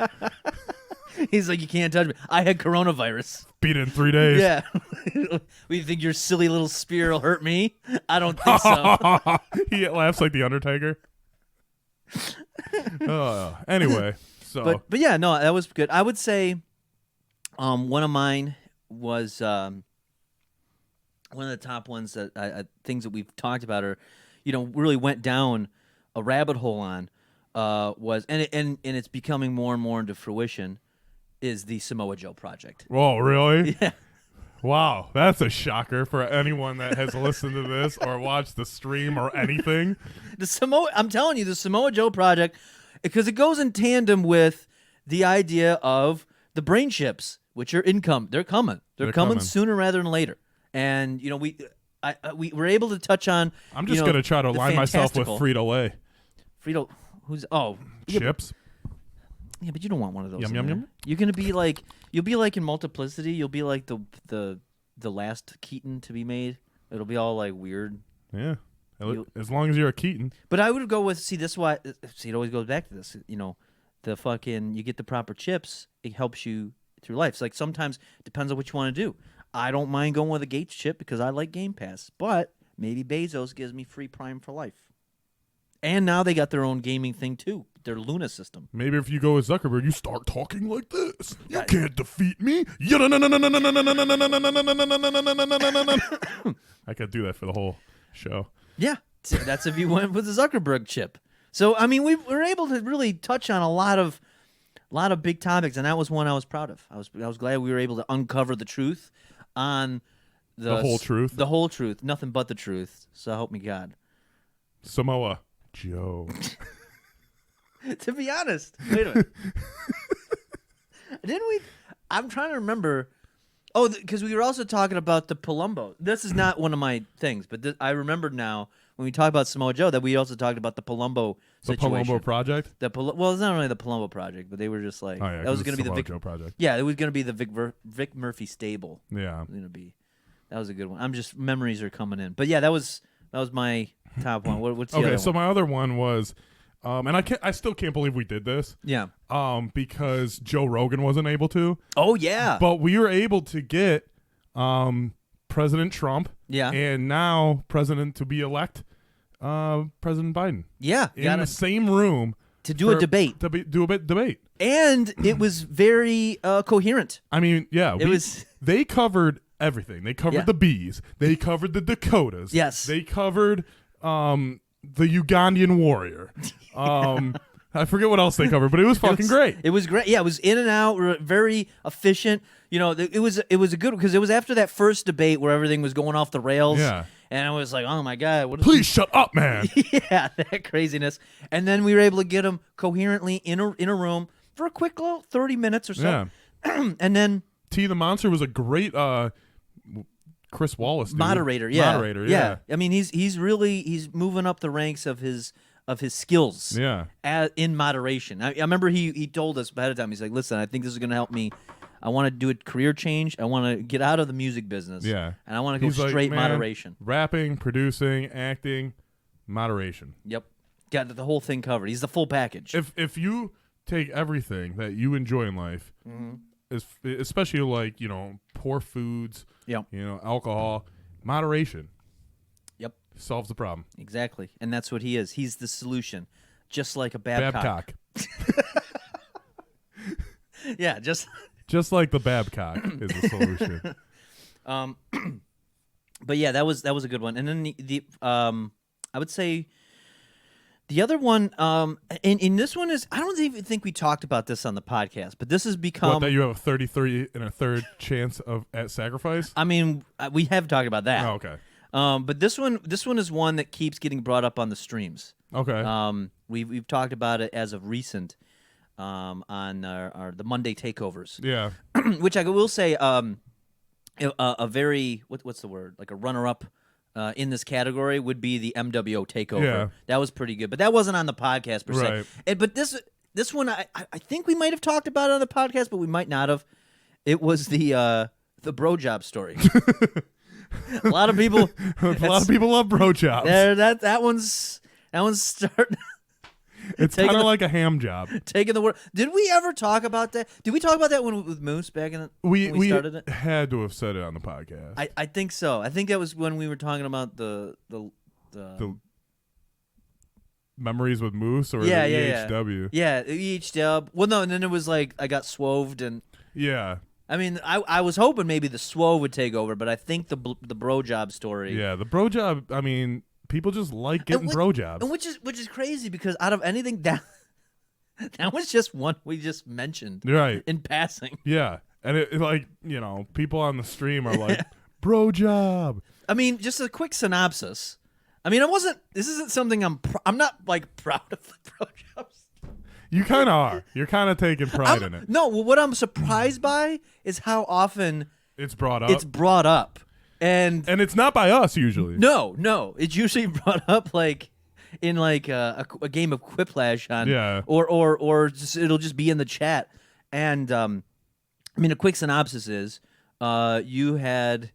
He's like, you can't touch me. I had coronavirus. Beat it in 3 days. Yeah. You think your silly little spear will hurt me? I don't think so. He laughs like the Undertaker. Anyway, so But yeah, no, that was good. I would say one of mine was one of the top ones that things that we've talked about or really went down a rabbit hole on was and it's becoming more and more into fruition is the Samoa Joe project. whoa, really? Yeah. Wow, that's a shocker for anyone that has listened to this or watched the stream or anything. I'm telling you, the Samoa Joe project, because it goes in tandem with the idea of the brain chips, which are income. They're coming. They're coming sooner rather than later. And we were able to touch on. I'm just gonna try to the align myself with fantastical- Frito-Lay Frito, who's yeah, chips. yeah, but you don't want one of those. Yum, in yum, there. yum. You're gonna be like you'll be like in Multiplicity. You'll be like the last Keaton to be made. It'll be all like weird. Yeah, You- as long as you're a Keaton. But I would go with this is why it always goes back to this. The fucking you get the proper chips. It helps you through life. It's like sometimes it depends on what you want to do. I don't mind going with a Gates chip because I like Game Pass, but maybe Bezos gives me free Prime for life. And now they got their own gaming thing too, their Luna system. Maybe if you go with Zuckerberg, you start talking like this. You Yeah. can't defeat me. I could do that for the whole show. Yeah, so that's if you went with the Zuckerberg chip. So I mean, we were able to really touch on a lot of big topics, and that was one I was proud of. I was glad we were able to uncover the truth on The whole truth? the whole truth, nothing but the truth. So help me God. Samoa Joe. To be honest, wait a minute. Didn't we? I'm trying to remember. Oh, because we were also talking about the Palumbo. This is not one of my things, but I remembered now when we talked about Samoa Joe that we also talked about the Palumbo The situation. Palumbo Project? Well, it's not really the Palumbo project, but they were just like Oh, yeah. that was 'cause going to it's be the Samoa Vic. Joe Project. Yeah, it was going to be the Vic Murphy stable. Yeah. Going to be. That was a good one. I'm just memories are coming in, but yeah, that was my top one. What's the Okay, other so one? my other one was, and I still can't believe we did this, Yeah. because Joe Rogan wasn't able to, Oh yeah. but we were able to get, President Trump, Yeah. and now President to be elect, President Biden yeah. in Got the it. same room To do a debate. do a debate. And it was very coherent. I mean, yeah, It was. they covered everything. They covered Yeah. the bees. They covered the Dakotas. Yes. They covered the Ugandan warrior. I forget what else they covered, but it was fucking great. It was great. Yeah, it was in and out, very efficient. You know, it was a good because it was after that first debate where everything was going off the rails. Yeah. And I was like, oh my god, what is Please shut up, man. yeah, that craziness. And then we were able to get him coherently in a room for a quick little 30 minutes or so. Yeah. And then T the Monster was a great Chris Wallace dude. moderator, yeah. Moderator, yeah. I mean, he's moving up the ranks of his skills. Yeah. In moderation. I remember he told us ahead of time. He's like, "Listen, I think this is going to help me. I want to do a career change. I want to get out of the music business. Yeah. and I want to go He's like, straight "Man, moderation." Rapping, producing, acting, moderation. Yep, got the whole thing covered. He's the full package. If you take everything that you enjoy in life, especially like, poor foods, Yep, alcohol, moderation yep, solves the problem. exactly. And that's what he is. He's the solution, just like a Babcock. Yeah, Just like the Babcock is the solution. But yeah, that was a good one. And then the I would say the other one, and this one is, I don't even think we talked about this on the podcast, but this has become. What, that you have a 33 and a third chance at sacrifice? I mean, we have talked about that. Oh, okay. But this one is one that keeps getting brought up on the streams. Okay. We've talked about it as of recent, on the Monday takeovers. Yeah. Which I will say, a very what's the word, like a runner-up in this category would be the MWO takeover. Yeah. That was pretty good, but that wasn't on the podcast per Right. se. But this one, I think we might have talked about it on the podcast, but we might not have. It was the bro job story. A lot of people. A lot of people love bro jobs. That one's starting. It's taking kind of the- like a ham job. Taking the word. Did we ever talk about that? Did we talk about that with Moose back in when we started it? had to have said it on the podcast. I think so. I think that was when we were talking about the the Memories with Moose or yeah, the yeah, EHW. yeah, each dub. Well, no, and then it was like I got swoved, and Yeah. I mean, I was hoping maybe the swove would take over, but I think the bro job story. Yeah. The bro job, I mean, people just like getting wh- bro jobs. And which is crazy because out of anything that was just one we just mentioned Right. in passing. Yeah. And it like, people on the stream are like, bro job. I mean, just a quick synopsis. I mean, this isn't something I'm not like proud of the bro jobs. You kind of are. You're kind of taking pride in it. No, what I'm surprised by is how often It's brought up. it's brought up. And it's not by us usually. no, it's usually brought up like in like a game of Quiplash on, Yeah. or just, it'll just be in the chat. And I mean, a quick synopsis is you had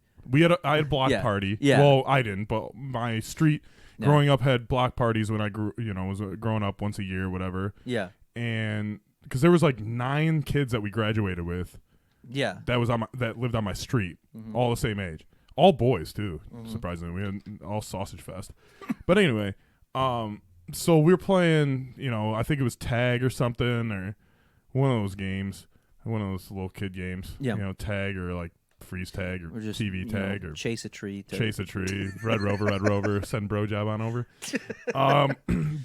I had block Yeah. party. Yeah. Well, I didn't, but my street growing up had block parties when I grew, was growing up once a year, whatever. yeah And because there was like 9 kids that we graduated with, Yeah. that lived on my street, all the same age, all boys too. Surprisingly, we had all sausage fest. But anyway, so we were playing, I think it was tag or something, or one of those games, one of those little kid games. Yeah. Tag or like freeze tag or just TV tag or chase a tree. chase a tree, Red Rover, send bro job on over.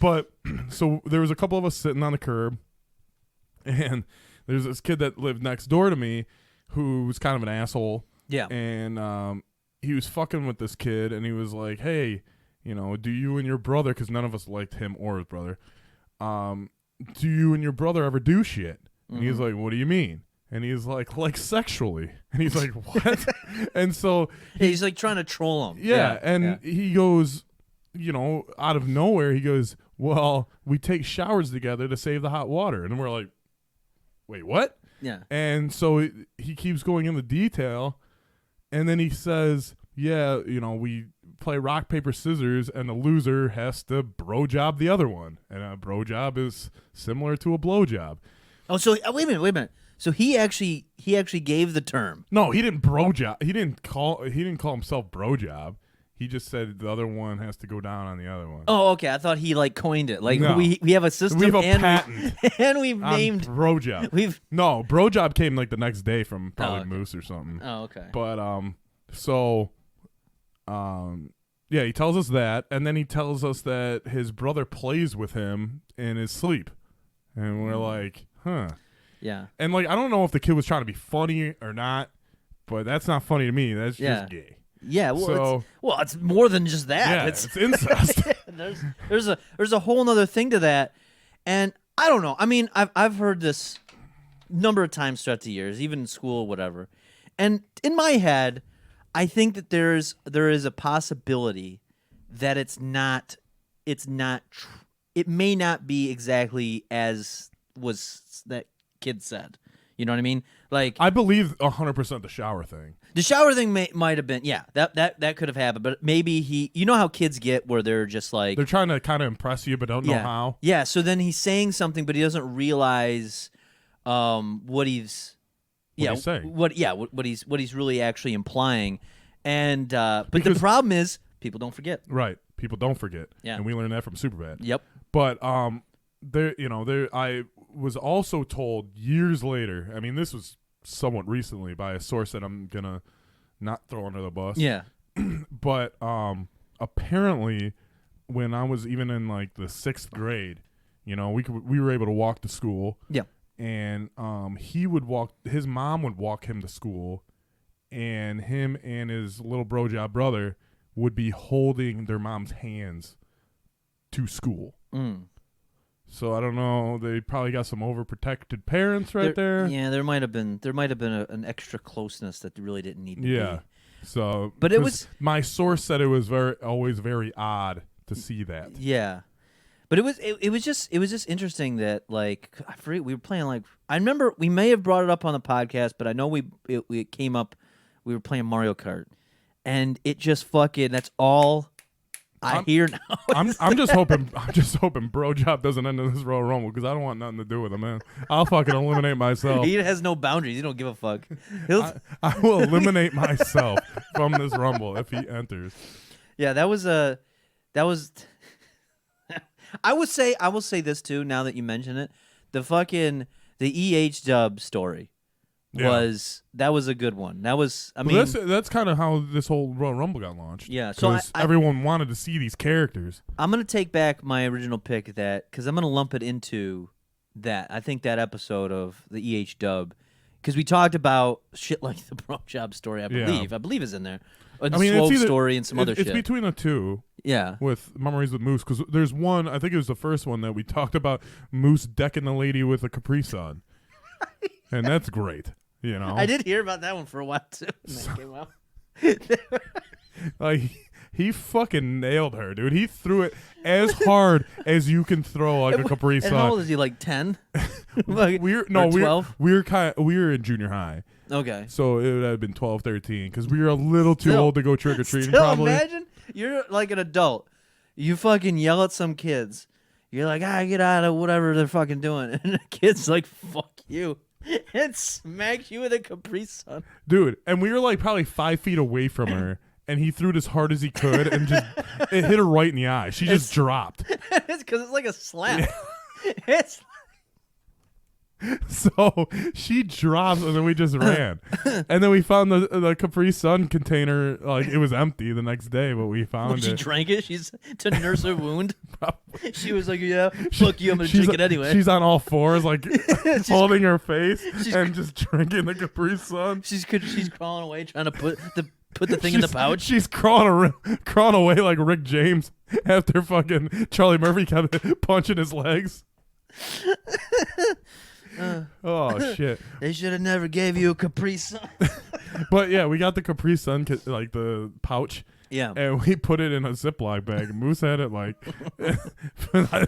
But so there was a couple of us sitting on the curb, and there's this kid that lived next door to me who was kind of an asshole. Yeah. And he was fucking with this kid, and he was like, hey, do you and your brother, because none of us liked him or his brother, do you and your brother ever do shit? And he's like, what do you mean? And he's like sexually. And he's like, what? And so he's like trying to troll him. and he goes, out of nowhere, he goes, well, we take showers together to save the hot water. And we're like, wait, what? Yeah. And so he keeps going into detail, and then he says, yeah, we play rock, paper, scissors, and the loser has to bro job the other one. And a bro job is similar to a blow job. Oh, so wait a minute. So he actually gave the term. No, he didn't bro job. He didn't call himself bro job. He just said the other one has to go down on the other one. Oh, okay. I thought he coined it. No. We have a system. We have a and patent. And we've named bro job. No, bro job came like the next day from probably okay. Moose or something. Oh, okay. But he tells us that, and then he tells us that his brother plays with him in his sleep, and we're like, huh. Yeah. And I don't know if the kid was trying to be funny or not, but that's not funny to me. That's just gay. Yeah. Well, it's more than just that. Yeah, it's incest. there's a whole other thing to that, and I don't know. I mean, I've heard this number of times throughout the years, even in school, whatever. And in my head, I think that there is a possibility that it may not be exactly as was that kid said. You know what I mean? I believe 100% the shower thing. The shower thing might have been, that could have happened, but maybe you know how kids get where they're just like they're trying to kind of impress you, but don't know how. Yeah, so then he's saying something, but he doesn't realize what he's saying. What he's really actually implying, and but the problem is people don't forget. Right, people don't forget. Yeah, and we learned that from Superbad. Yep. But I was also told years later. I mean, this was somewhat recently by a source that I'm gonna not throw under the bus. Yeah. But apparently, when I was even in the 6th grade, we were able to walk to school. Yeah. And his mom would walk him to school, and him and his little bro job brother would be holding their mom's hands to school. So I don't know. They probably got some overprotected parents there. Yeah, there might have been an extra closeness that really didn't need to be. Yeah. So, but it was my source said it was always very odd to see that. Yeah, but it was just interesting that I forget, we were playing I remember we may have brought it up on the podcast, but I know it came up. We were playing Mario Kart, and it just that's all I hear now. I'm just hoping Bro Job doesn't end in this Royal Rumble, because I don't want nothing to do with him, man. I'll fucking eliminate myself. He has no boundaries. He don't give a fuck. I will eliminate myself from this Rumble if he enters. Yeah, that was I will say this too, now that you mention it. The EH-Dub story was a good one. That was, I mean, that's kind of how this whole Royal Rumble got launched. Yeah, so everyone wanted to see these characters. I'm gonna take back my original pick because I'm gonna lump it into that. I think that episode of the EH-Dub, because we talked about shit like the Bro Job story. I believe is in there. And the Swole story and some other shit. It's between the two. Yeah. With Memories with Moose, because there's one, I think it was the first one, that we talked about Moose decking the lady with a Capri Sun. And that's great, I did hear about that one for a while, too, when that came out. He fucking nailed her, dude. He threw it as hard as you can throw a Capri Sun. And how old is he, 10? we were in junior high. Okay. So it would have been 12, 13, because we were a little too old to go trick-or-treating, still, probably. Imagine you're an adult. You fucking yell at some kids. You're like, get out of whatever they're fucking doing. And the kid's like, fuck you. and smacked you with a Capri Sun. Dude, and we were like probably 5 feet away from her, and he threw it as hard as he could, and just it hit her right in the eye. She just dropped. It's because it's like a slap. It's So she drops, and then we just ran. And then we found the Capri Sun container, like it was empty the next day, but we found she it. drank it. She's to nurse her wound. She was like, "Yeah, fuck you. I'm gonna drink it anyway." She's on all fours, like holding her face and just drinking the Capri Sun. She's crawling away, trying to put the thing in the pouch. She's crawling away like Rick James after fucking Charlie Murphy kept punching his legs. Oh shit! They should have never gave you a Capri Sun. But yeah, we got the Capri Sun, like the pouch. Yeah. And we put it in a Ziploc bag. Moose had it like,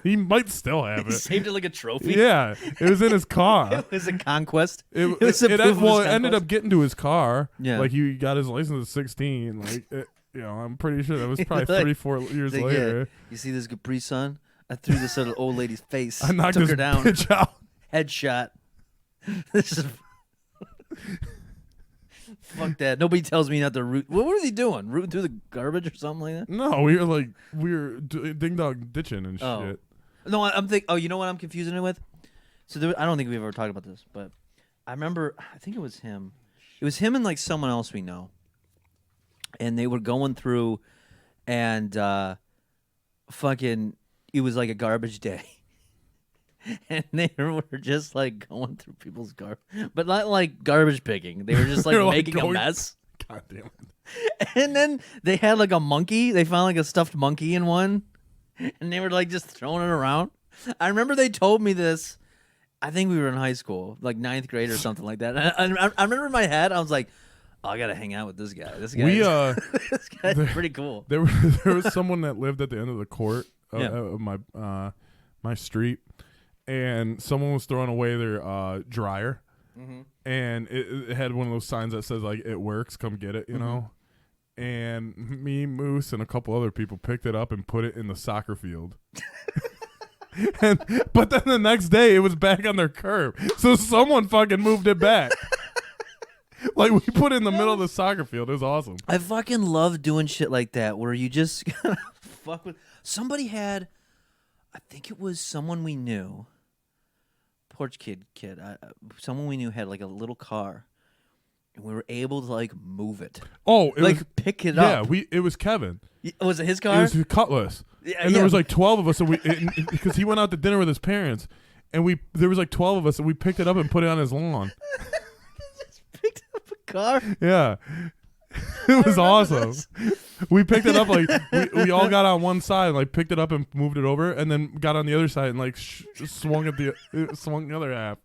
he might still have He it. saved it like a trophy. Yeah, it was in his car. It was a conquest. It was a proof of his ended conquest. up getting to his car. Yeah. Like he got his license at 16. Like, I'm pretty sure that was probably Like, 34 years Like, later. yeah, you see this Capri Sun? I threw this at an old lady's face. I knocked took this her down. bitch out. Headshot. This is fuck that. Nobody tells me not to root. What was he doing? Rooting through the garbage or something like that? No, we were ding dong ditching and Oh. shit. No, I'm thinking. Oh, you know what I'm confusing it with? So I don't think we've ever talked about this, but I remember. I think it was him. It was him and like someone else we know, and they were going through, and fucking, it was like a garbage day. And they were just like going through people's garbage, but not like garbage picking. They were just like They were, like, making a going- mess. God damn it. And then they had like a monkey. They found like a stuffed monkey in one, and they were like just throwing it around. I remember they told me this. I think we were in high school, like 9th grade or something like that. And I remember in my head, I was like, "Oh, I gotta hang out with this guy. This guy, this guy's pretty cool." There was someone that lived at the end of the court of my street, and someone was throwing away their dryer, and it had one of those signs that says like "It works, come get it," you know. And me, Moose, and a couple other people picked it up and put it in the soccer field. But then the next day it was back on their curb, so someone fucking moved it back. Like we put it in the middle of the soccer field. It was awesome. I fucking love doing shit like that where you just fuck with. Somebody had, I think it was someone we knew. Porch kid. Someone we knew had like a little car, and we were able to like move it. Oh, it like was, pick it yeah. up. It was Kevin. Was it his It car? was Cutlass. Yeah, And there was like 12 of us, and because he went out to dinner with his parents, and there was like 12 of us, and we picked it up and put it on his lawn. Picked up a car. Yeah. It was awesome. We picked it up, like we all got on one side, like picked it up and moved it over, and then got on the other side and like swung the other half.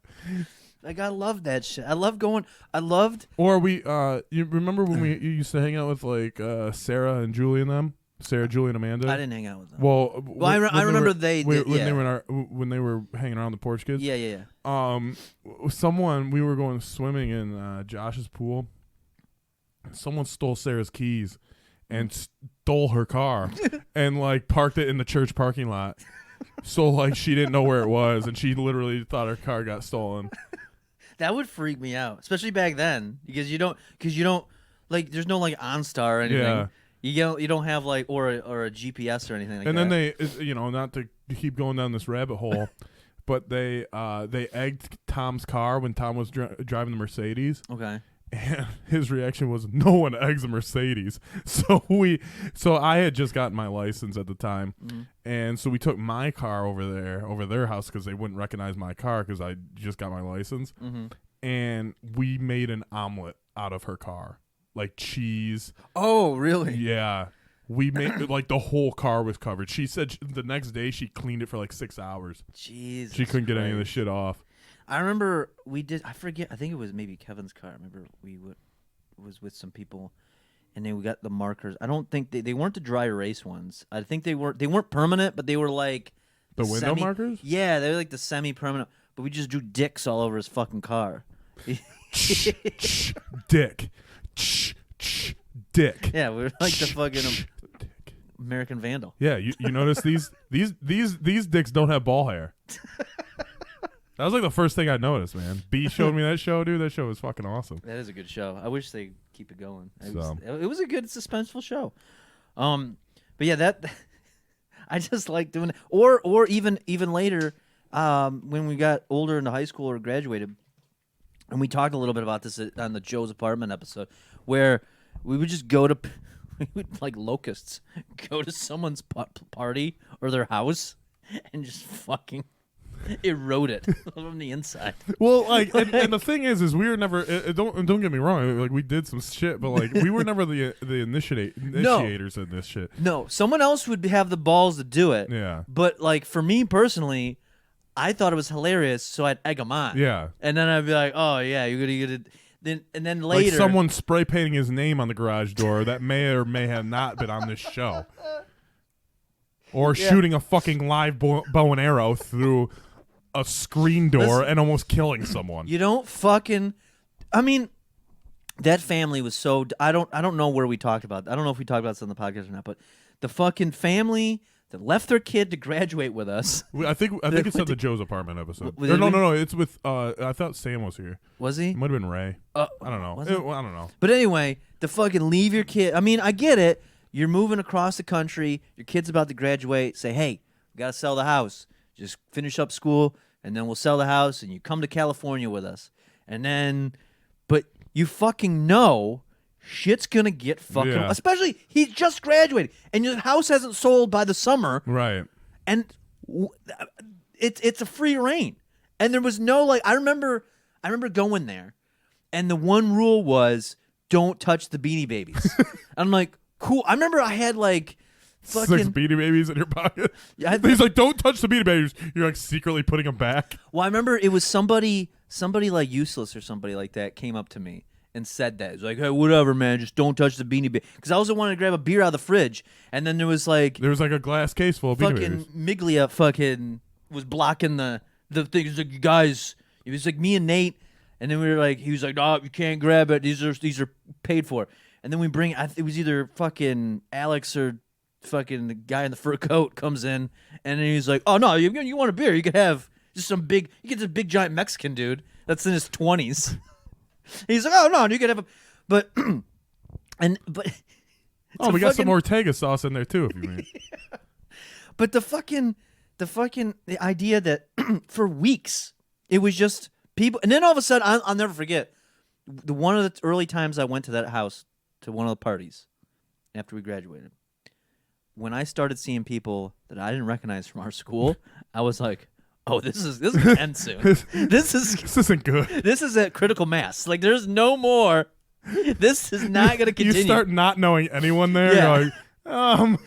Like I love that shit. I love going. I loved. Or you remember when you used to hang out with like Sarah and Julie and them? Sarah, Julie, and Amanda. I didn't hang out with them. Well, I remember they did, when yeah. they were when they were hanging around the Porch Kids. Yeah. We were going swimming in Josh's pool. Someone stole Sarah's keys and stole her car and like parked it in the church parking lot. So like she didn't know where it was, and she literally thought her car got stolen. That would freak me out, especially back then, because you don't like. There's no like OnStar or anything. Yeah. You don't have like or a GPS or anything like And that. then they, not to keep going down this rabbit hole, but they egged Tom's car when Tom was driving the Mercedes. Okay. And his reaction was, "No one eggs a Mercedes." So I had just gotten my license at the time, and so we took my car over their house because they wouldn't recognize my car because I just got my license, and we made an omelet out of her car, like cheese. Oh, really? Yeah, we made like the whole car was covered. She said the next day she cleaned it for like 6 hours. Jesus. She couldn't get any of the Christ. shit off. I remember we did. I forget. I think it was maybe Kevin's car. I remember was with some people, and then we got the markers. I don't think they weren't the dry erase ones. I think they weren't permanent, but they were like The window markers? Yeah, they were like the semi-permanent. But we just drew dicks all over his fucking car. Dick. Dick. Yeah, we were like the fucking Dick. American Vandal. Yeah, you notice these dicks don't have ball hair. That was like the first thing I noticed, man. B showed me that show, dude. That show was fucking awesome. That is a good show. I wish they keep it going. So. It was a good suspenseful show. But yeah, that I just like doing it. Or even later, when we got older into high school or graduated, and we talked a little bit about this on the Joe's Apartment episode, where we would just go to, we would like locusts, go to someone's party or their house and just fucking erode it from the inside. Well, like, and the thing is we were never. Don't get me wrong. Like, we did some shit, but like, we were never the initiators in this shit. No, someone else would have the balls to do it. Yeah. But like for me personally, I thought it was hilarious, so I'd egg them on. Yeah. And then I'd be like, "Oh yeah, you're gonna." Then Like later, someone spray painting his name on the garage door that may or may have not been on this show, or shooting a fucking live bow and arrow through a screen door and almost killing someone. You don't fucking. I mean, that family was so. I don't know where we talked about. I don't know if we talked about this on the podcast or not. But the fucking family that left their kid to graduate with us. I think it's at the Joe's Apartment episode. Was Or it no. It's with. I thought Sam was here. Was he? It might have been Ray. I don't know. was it? I don't know. But anyway, to fucking leave your kid. I mean, I get it. You're moving across the country. Your kid's about to graduate. Say, hey, we got to sell the house. Just finish up school, and then we'll sell the house, and you come to California with us. And then, but you fucking know shit's going to get fucking... Yeah. Especially, he just graduated, and your house hasn't sold by the summer. Right. And it's a free reign. And there was no, like... I remember going there, and the one rule was, don't touch the Beanie Babies. I'm like, cool. I remember I had, like... Fucking, 6 Beanie Babies in your pocket. Yeah, He's like, don't touch the Beanie Babies. You're like secretly putting them back. Well, I remember it was somebody like Useless or somebody like that came up to me and said that. It was like, hey, whatever, man, just don't touch the Beanie Baby. Because I also wanted to grab a beer out of the fridge, and then there was like a glass case full of Beanie fucking Babies. Miglia fucking was blocking the thing. He was like, you guys, it was like me and Nate, and then we were like, he was like, no, you can't grab it. These are paid for. And then we bring, it was either fucking Alex or fucking the guy in the fur coat comes in, and then he's like, oh no, you want a beer, you could have just some big, you get this big giant Mexican dude that's in his 20s. He's like, oh no, you could have a, but we got some Ortega sauce in there too, if you mean. But the idea that for weeks it was just people, and then all of a sudden I'll never forget one of the early times I went to that house to one of the parties after we graduated. When I started seeing people that I didn't recognize from our school, I was like, "Oh, this is gonna end soon. This isn't good. This is at critical mass. Like, there's no more. This is not gonna continue." You start not knowing anyone there. Yeah. You're like,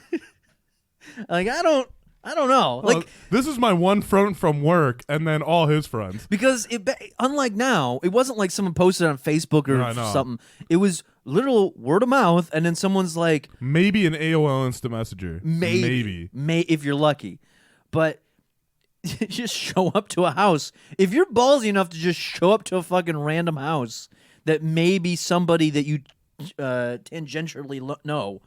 like I don't know. Like, this is my one friend from work, and then all his friends. Because unlike now, it wasn't like someone posted on Facebook or something. It was literal word of mouth, and then someone's like, maybe an AOL Instant Messenger. Maybe if you're lucky, but just show up to a house. If you're ballsy enough to just show up to a fucking random house that may be somebody that you tangentially know,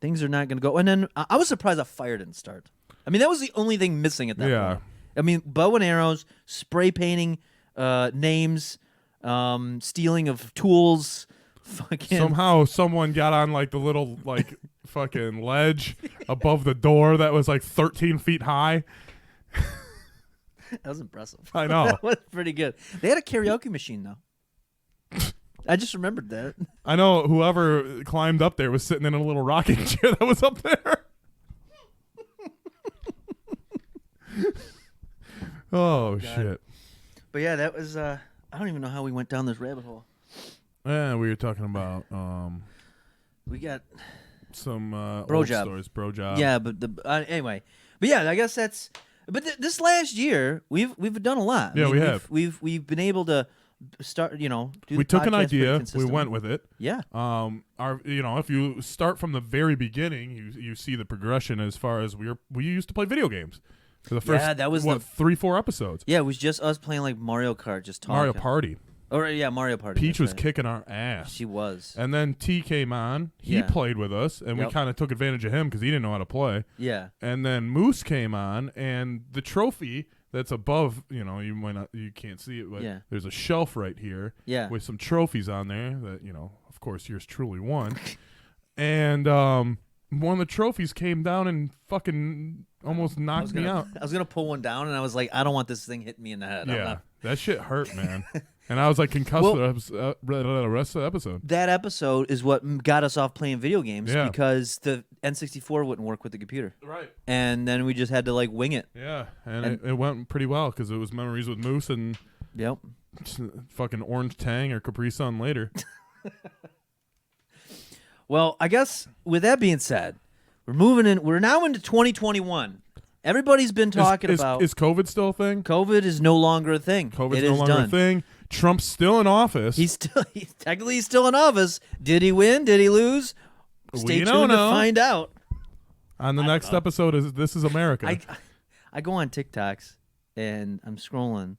things are not going to go. And then I was surprised a fire didn't start. I mean, that was the only thing missing at that point. I mean, bow and arrows, spray painting names, stealing of tools. Fucking somehow someone got on like the little like fucking ledge above the door that was like 13 feet high. That was impressive. I know. That was pretty good. They had a karaoke machine though. I just remembered that. I know whoever climbed up there was sitting in a little rocking chair that was up there. Oh shit. But yeah, that was I don't even know how we went down this rabbit hole. Yeah, we were talking about we got some bro old job stories, bro job. Yeah, but anyway. But yeah, I guess that's this last year we've done a lot. Yeah, we have. We've been able to start, do we took an idea, we consistently. went with it. Yeah. If you start from the very beginning, you see the progression as far as we used to play video games. For the first, that was 3-4 episodes. Yeah, it was just us playing like Mario Kart, just talking. Mario Party. Or yeah, Mario Party. Peach was kicking our ass. She was. And then T came on. He played with us, and we kind of took advantage of him because he didn't know how to play. Yeah. And then Moose came on, and the trophy that's above. You might not, you can't see it, but Yeah. there's a shelf right here Yeah. with some trophies on there that of course, yours truly won. And one of the trophies came down and fucking almost knocked me out. I was gonna pull one down, and I was like, I don't want this thing hitting me in the head. I'm Yeah, not- that shit hurt, man. And I was like concussed Well- the rest of the episode. That episode is what got us off playing video games Yeah. because the N64 wouldn't work with the computer, Right. and then we just had to like wing it. Yeah, and it went pretty well because it was Memories with Moose and Yep. fucking Orange Tang or Capri Sun later. Well, I guess with that being said, we're moving in. We're now into 2021. Everybody's been talking about Is COVID still a thing? COVID is no longer a thing. COVID's It no is longer done. a thing. Trump's still in office. He's technically still in office. Did he win? Did he lose? Stay We tuned don't to know. find out. On the next episode is This Is America. I go on TikToks and I'm scrolling,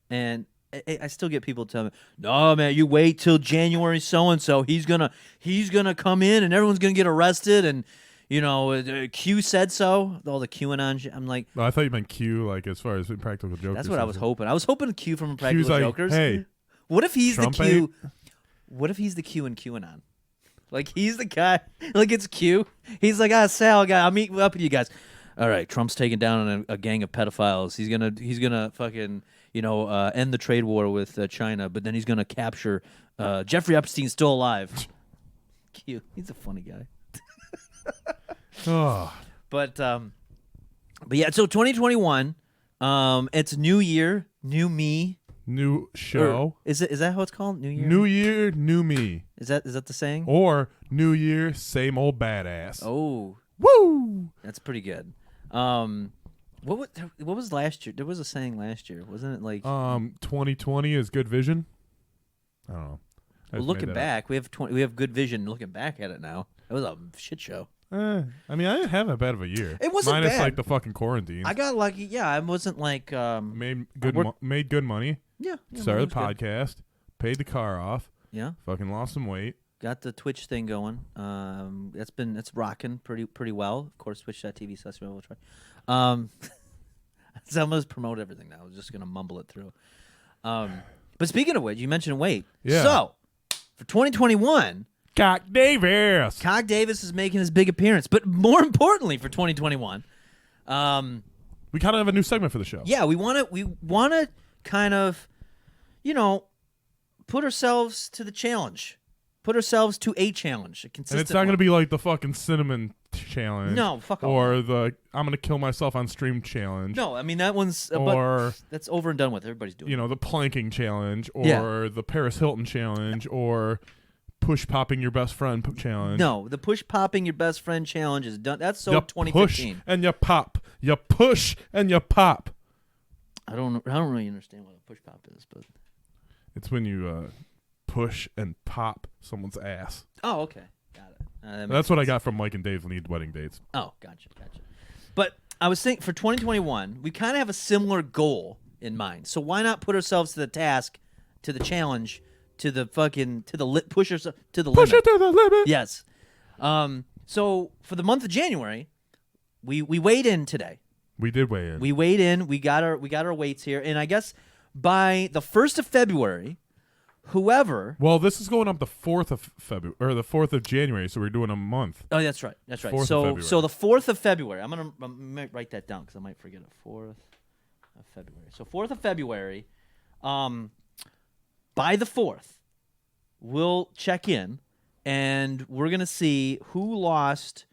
and I still get people telling me, "No, man, you wait till January so and so. He's gonna come in and everyone's gonna get arrested." And Q said so. All the QAnon shit. I'm like, I thought you meant Q, like as far as Practical Jokers. that's what I was hoping. I was hoping Q from Q's Practical like, Jokers. hey, What if he's Trump the Q? What if he's the Q in QAnon? Like he's the guy. Like it's Q. He's like, Sal guy. I'll meet up with you guys. All right, Trump's taking down a gang of pedophiles. He's gonna fucking end the trade war with China, but then he's gonna capture Jeffrey Epstein's still alive. Q. He's a funny guy. oh, But yeah. So 2021. It's new year, new me. new show. Is that how it's called? New year. New year, new me. Is that the saying? Or New Year, same old badass. Oh, Woo! that's pretty good. What was last year? There was a saying last year, wasn't it? Like 2020 is good vision. I don't know. I just looking made that back, we have good vision. Looking back at it now, it was a shit show. up. I mean, I didn't have that bad of a year. It wasn't minus bad. like the fucking quarantine. I got lucky. Yeah, I wasn't like made good worked- made good money. yeah. Started the mine was good. podcast. Paid the car off. Yeah, Fucking lost some weight. got the Twitch thing going. It's rocking pretty well. Of course, Twitch.tv/. We'll try. So I'm gonna promote everything now. I was just gonna mumble it through. But speaking of which, you mentioned weight. Yeah. So for 2021. Cock Davis. Cog Davis is making his big appearance, but more importantly for 2021, We kind of have a new segment for the show. yeah, we want to kind of, put ourselves to the challenge, put ourselves to a challenge, a consistent. And it's not going to be like the fucking cinnamon challenge. No, fuck off. Or the I'm going to kill myself on stream challenge. No, I mean that one's Or, but that's over and done with. Everybody's doing. the planking challenge. Or Yeah. the Paris Hilton challenge. Or push popping your best friend challenge. No, the push popping your best friend challenge is done. That's so You 2015. push and you pop. You push and you pop. I don't really understand what a push pop is, but It's when you push and pop someone's ass. oh, okay, got it. That makes That's what I got from Mike and Dave's Need Wedding Dates. Oh, gotcha. But I was thinking for 2021, we kind of have a similar goal in mind. So why not put ourselves to the task, to the challenge, to the push ourselves to the Push limit. it to the limit. Yes. So for the month of January, we weighed in today. We did weigh in. We weighed in. We got our weights here, and I guess by the 1st of February, whoever. Well, this is going up the 4th of February or the 4th of January, so we're doing a month. Oh, that's right. That's right. 4th of So February. the 4th of February. I might write that down because I might forget it. 4th of February. So 4th of February. By the 4th, we'll check in, and we're gonna see who lost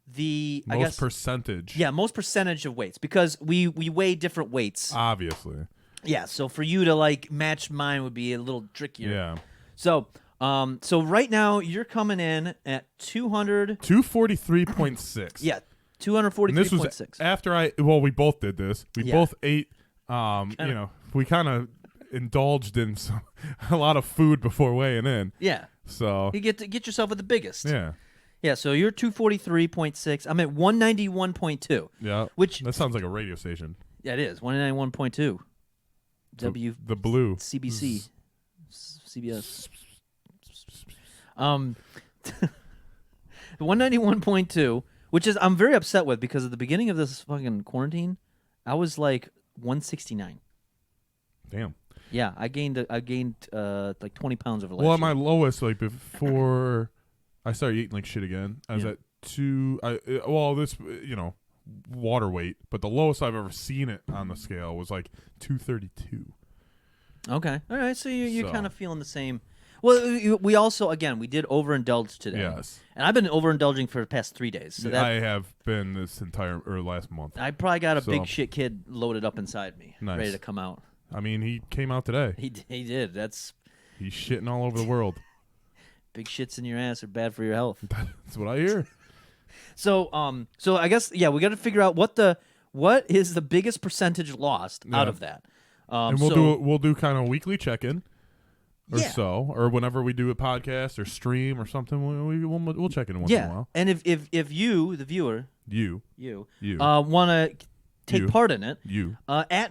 the Most percentage. most percentage of weights because we weigh different weights. Obviously. Yeah. So for you to like match mine would be a little trickier. Yeah. So right now you're coming in at 200. 243.6. Yeah, And this was 243.6. after we both did this. We Yeah. both ate, we kind of indulged in a lot of food before weighing in. Yeah. So, You get yourself with the biggest. yeah. Yeah, so you're 243.6. I'm at 191.2. Yeah. Which That sounds like a radio station. yeah, it is. 191.2. The blue. WCBC. CBS. 191.2, which is I'm very upset with because at the beginning of this fucking quarantine, I was like 169. Damn. Yeah, I gained like 20 pounds over last Well, at year. my lowest, like before I started eating like shit again, I was Yeah. at 2. This water weight, but the lowest I've ever seen it on the scale was like 232. Okay, all right. So you're So- kind of feeling the same. Well, we also we did overindulge today. Yes. And I've been overindulging for the past 3 days. So that I have been this entire last month. I probably got a So- big shit kid loaded up inside me, Nice. ready to come out. I mean, he came out today. He did. That's He's shitting all over the world. big shits in your ass are bad for your health. That's what I hear. So I guess we got to figure out what is the biggest percentage lost out Yeah. of that. And we'll do kind of weekly check-in or whenever we do a podcast or stream or something, we'll check in once in a while. And if you, the viewer, You. want to take You. part in it, You.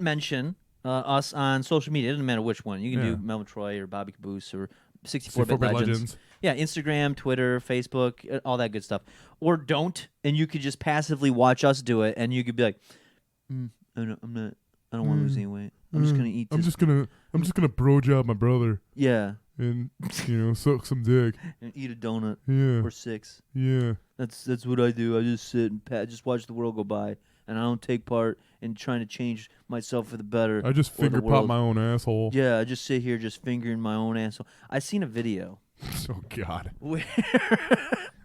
mention us on social media. It doesn't matter which one. You can Yeah. do Melvin Troy or Bobby Caboose or 64 64-bit Bit Legends. Legends. Yeah, Instagram, Twitter, Facebook, all that good stuff. Or don't, and you could just passively watch us do it, and you could be like, I don't want to lose any weight. I'm just gonna eat this. I'm just gonna bro job my brother Yeah, and suck some dick. and eat a donut Yeah. or 6. Yeah. That's what I do. I just sit and just watch the world go by, and I don't take part in trying to change myself for the better. I just or the finger pop world. my own asshole. Yeah, I just sit here just fingering my own asshole. I seen a video Oh God. where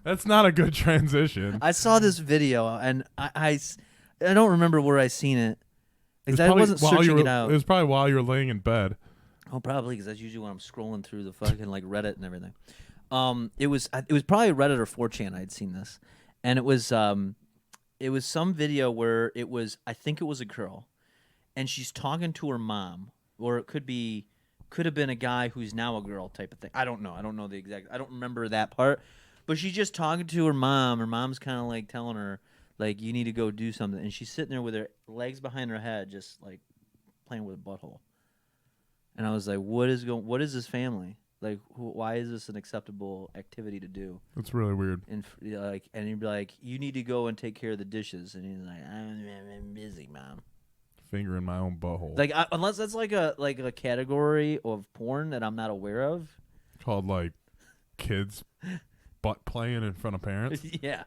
That's not a good transition. I saw this video, and I don't remember where I seen it. Because I probably wasn't while you searching were- it out. It was probably while you were laying in bed. Oh, probably because that's usually when I'm scrolling through the fucking like Reddit and everything. It was probably Reddit or 4chan. I'd seen this, and it was some video where I think it was a girl, and she's talking to her mom, or it could have been a guy who's now a girl type of thing. I don't know. I don't know the exact. I don't remember that part, but she's just talking to her mom. Her mom's kind of like telling her like you need to go do something, and she's sitting there with her legs behind her head, just like playing with a butthole. And I was like, what is this family? Like, why is this an acceptable activity to do? That's really weird. And he'd be like, you need to go and take care of the dishes. And he's like, I'm busy, mom. Finger in my own butthole. Like, unless that's like a category of porn that I'm not aware of. Called like kids butt playing in front of parents. Yeah,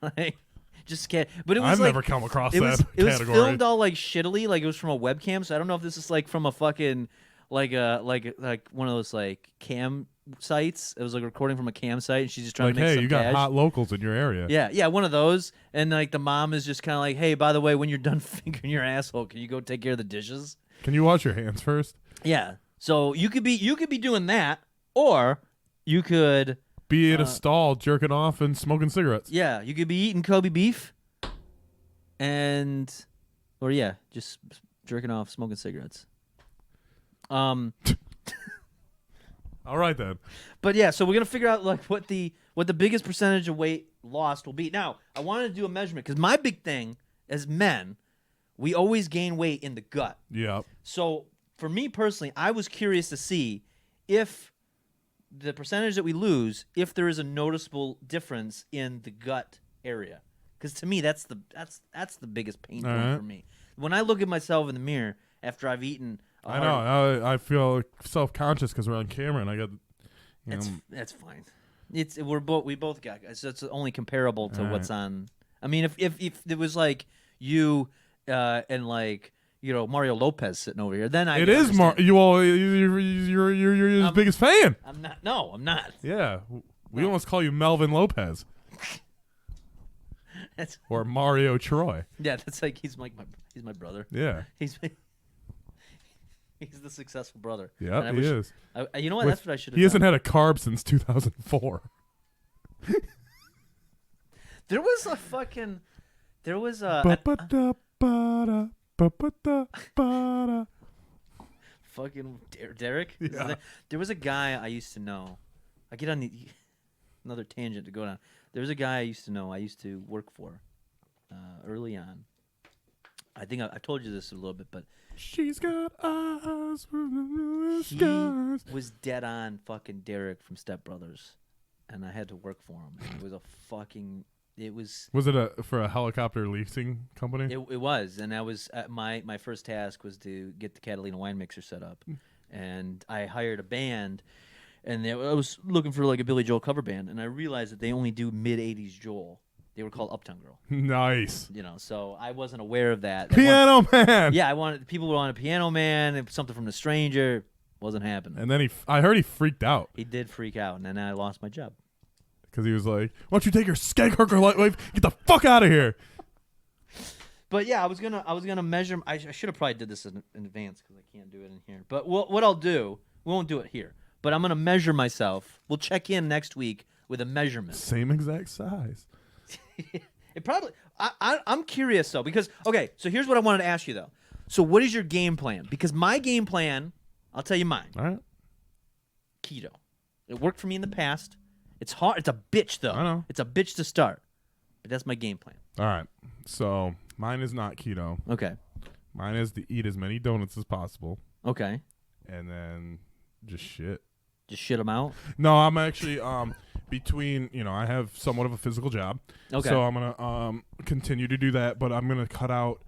like just can't. But it was I've like, never come across it that was category. filmed all like shittily, like it was from a webcam. So I don't know if this is like from a fucking like one of those like cam sites. It was like recording from a cam site, and she's just trying Like, to make hey, some you got cash. hot locals in your area. Yeah, one of those. And like the mom is just kind of like, hey, by the way, when you're done fingering your asshole, can you go take care of the dishes? Can you wash your hands first? Yeah. So you could be doing that, or you could Be in a stall jerking off and smoking cigarettes. you could be eating Kobe beef, or just jerking off, smoking cigarettes. All right then. But yeah, so we're gonna figure out like what the biggest percentage of weight lost will be. Now, I wanted to do a measurement because my big thing as men, we always gain weight in the gut. Yeah. So for me personally, I was curious to see if the percentage that we lose, if there is a noticeable difference in the gut area. Because to me, that's the biggest pain point Alright. for me. When I look at myself in the mirror after I've eaten, I know. I feel self-conscious because we're on camera and I got. That's fine. We both got it's only comparable to what's on. I mean, if it was like you and like Mario Lopez sitting over here, then It is you're his biggest fan. I'm not. No, I'm not. Yeah. We almost call you Melvin Lopez That's, or Mario Troy. yeah, that's like he's my brother. Yeah. He's the successful brother. Yeah, And I he wish- is. You know what? That's what I should have. He hasn't had a carb since 2004. There was a fucking. There was a Ba-ba-da-ba-da, ba-ba-da-ba-da. fucking Derek. Is his Yeah. name? There was a guy I used to know. I get on another tangent to go down. There was a guy I used to know. I used to work for early on. I think I told you this a little bit, but She's got eyes from the bluest he skies. was dead on fucking Derek from Step Brothers, and I had to work for him. And it was a fucking It was. Was it for a helicopter leasing company? It was, and that was my first task was to get the Catalina wine mixer set up, and I hired a band, and I was looking for like a Billy Joel cover band, and I realized that they only do mid '80s Joel. They were called Uptown Girl, Nice. So I wasn't aware of that. Piano Man. Yeah, people would want a Piano Man and something from The Stranger. Wasn't happening. And then I heard he freaked out He did freak out, and then I lost my job. because he was like, "Why don't you take your skank hooker life? Get the fuck out of here!" But yeah, I was gonna measure. I should have probably did this in advance because I can't do it in here. But what I'll do, we won't do it here. But I'm gonna measure myself. We'll check in next week with a measurement. Same exact size. It probably. I'm curious though because okay. So here's what I wanted to ask you though. So what is your game plan? Because my game plan, I'll tell you mine. All right. Keto. It worked for me in the past. It's hard. It's a bitch though. I know. It's a bitch to start. But that's my game plan. All right. So mine is not keto. Okay. Mine is to eat as many donuts as possible Okay. and then just shit. Just shit them out. No, I'm actually between, I have somewhat of a physical job. Okay. So I'm going to continue to do that, but I'm going to cut out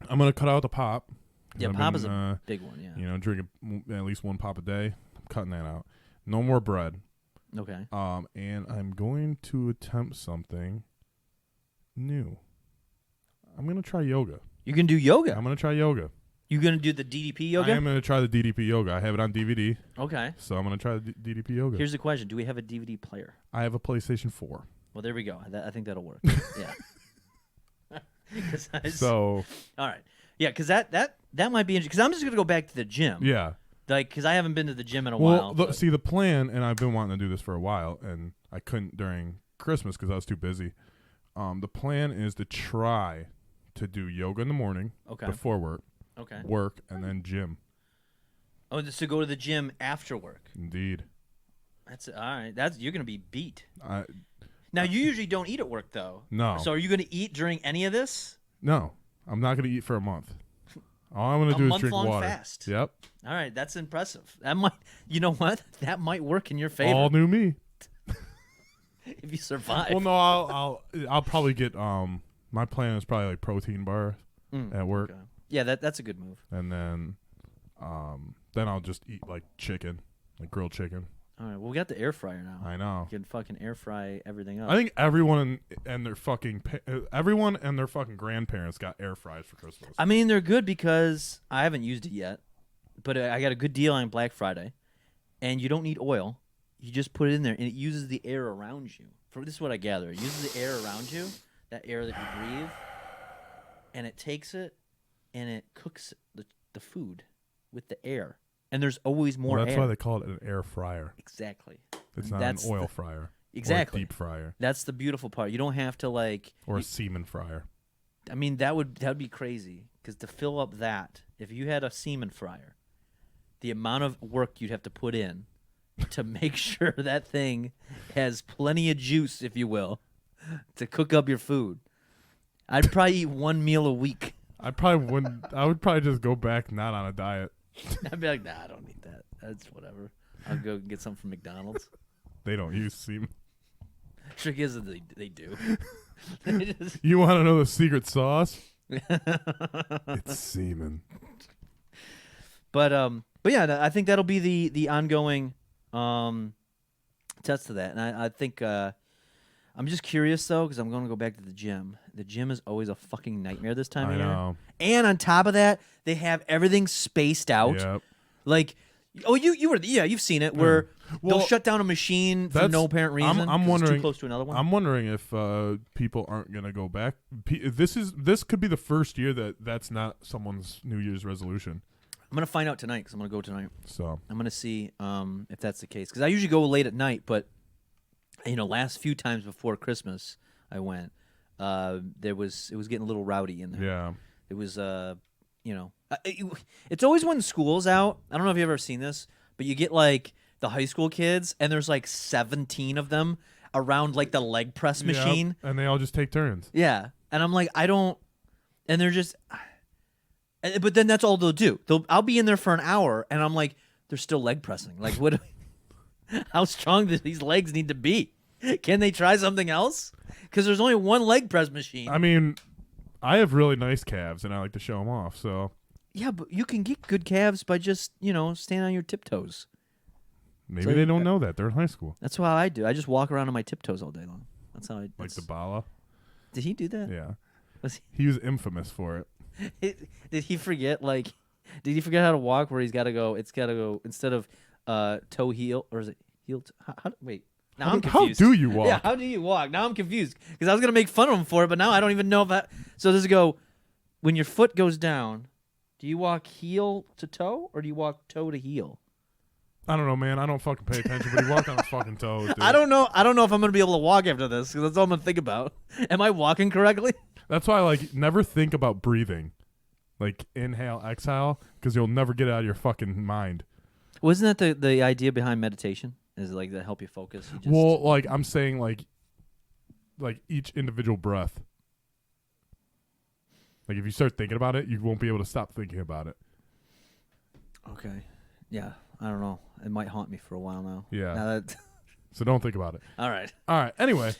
the pop. Yeah, I've pop been, is a big one. Yeah. Drinking at least one pop a day. I'm cutting that out. No more bread. Okay. And I'm going to attempt something new. I'm going to try yoga. You can do yoga. I'm going to try yoga. You gonna do the DDP yoga? I am going to try the DDP yoga. I have it on DVD, Okay. so I'm going to try the DDP yoga. Here's the question: do we have a DVD player? I have a PlayStation 4. Well, there we go. I think that'll work. Yeah. So, all right. Yeah, because that might be interesting. Because I'm just gonna go back to the gym. yeah. Because I haven't been to the gym in a Well, while. see, the plan, and I've been wanting to do this for a while, and I couldn't during Christmas because I was too busy. The plan is to try to do yoga in the morning Okay. before work, and then gym. Oh, just to go to the gym after work. Indeed. That's all right. You're gonna be beat. I Now you usually don't eat at work though. No. So are you gonna eat during any of this? No, I'm not going to eat for a month. All I'm going to do is drink month-long water. fast. Yep. All right, that's impressive. That might. You know what? That might work in your favor All new me. if you survive. Well, no, I'll probably get my plan is probably like protein bar at work, Okay. Yeah, that's a good move. and then I'll just eat like chicken, like grilled chicken. All right. Well, we got the air fryer now. I know. You can fucking air fry everything up. I think everyone and their fucking grandparents got air fryers for Christmas. I mean, they're good because I haven't used it yet, but I got a good deal on Black Friday, and you don't need oil. You just put it in there, and it uses the air around you. This is what I gather. It uses the air around you, that air that you breathe, and it takes it, and it cooks the food with the air. And there's always more Well, that's air. why they call it an air fryer. Exactly. It's not That's an oil fryer. Exactly. Or a deep fryer. That's the beautiful part. You don't have to Or a semen fryer. I mean, that would be crazy because to fill up that, if you had a semen fryer, the amount of work you'd have to put in to make sure that thing has plenty of juice, if you will, to cook up your food. I'd probably eat one meal a week. I probably wouldn't. I would probably just go back not on a diet. I'd be like, nah, I don't need that. That's whatever. I'll go get something from McDonald's. They don't use semen. Trick is that they do. They just- You want to know the secret sauce? It's semen. But yeah, I think that'll be the ongoing test to that, and I think I'm just curious though because I'm going to go back to the gym. The gym is always a fucking nightmare this time I of year, know. and on top of that, they have everything spaced out. Yep. Like, you've seen it where Well, they'll shut down a machine for that's- no apparent reason. I'm 'cause it's wondering- too close to another one. I'm wondering if people aren't gonna go back. This could be the first year that's not someone's New Year's resolution. I'm gonna find out tonight because I'm gonna go tonight. So I'm gonna see if that's the case because I usually go late at night, but last few times before Christmas I went. It was getting a little rowdy in there. yeah, It was it's always when school's out. I don't know if you've ever seen this, but you get like the high school kids, and there's like 17 of them around like the leg press machine. Yep, and they all just take turns. Yeah, and I'm like, I don't, and they're just, but then that's all they'll do. I'll be in there for an hour, and I'm like, they're still leg pressing. Like, what? How strong do these legs need to be? Can they try something else? Because there's only one leg press machine. I mean, I have really nice calves, and I like to show them off. So Yeah, but you can get good calves by just, standing on your tiptoes. maybe So they you don't got- know that. They're in high school. That's how I do. I just walk around on my tiptoes all day long. That's how I. Like that's- the Bala. Did he do that? Yeah. Was He was infamous for it. did he forget? Did he forget how to walk? Where he's got to go? It's got to go instead of toe heel, or is it heel? Wait. Now I'm How confused. do you walk? Yeah, how do you walk? Now I'm confused because I was gonna make fun of him for it, but now I don't even know if that. So does it go when your foot goes down? Do you walk heel to toe, or do you walk toe to heel? I don't know, man. I don't fucking pay attention, but he walked on his fucking toes, dude. I don't know. I don't know if I'm gonna be able to walk after this because that's all I'm gonna think about. Am I walking correctly? That's why, like, never think about breathing. Like, inhale, exhale, because you'll never get it out of your fucking mind. Wasn't that the idea behind meditation? Is like to help you focus? You just, Well, like, I'm saying, like each individual breath. Like, if you start thinking about it, you won't be able to stop thinking about it. okay, yeah. I don't know. It might haunt me for a while now. Yeah. Now that, So don't think about it. all right. All right. Anyway,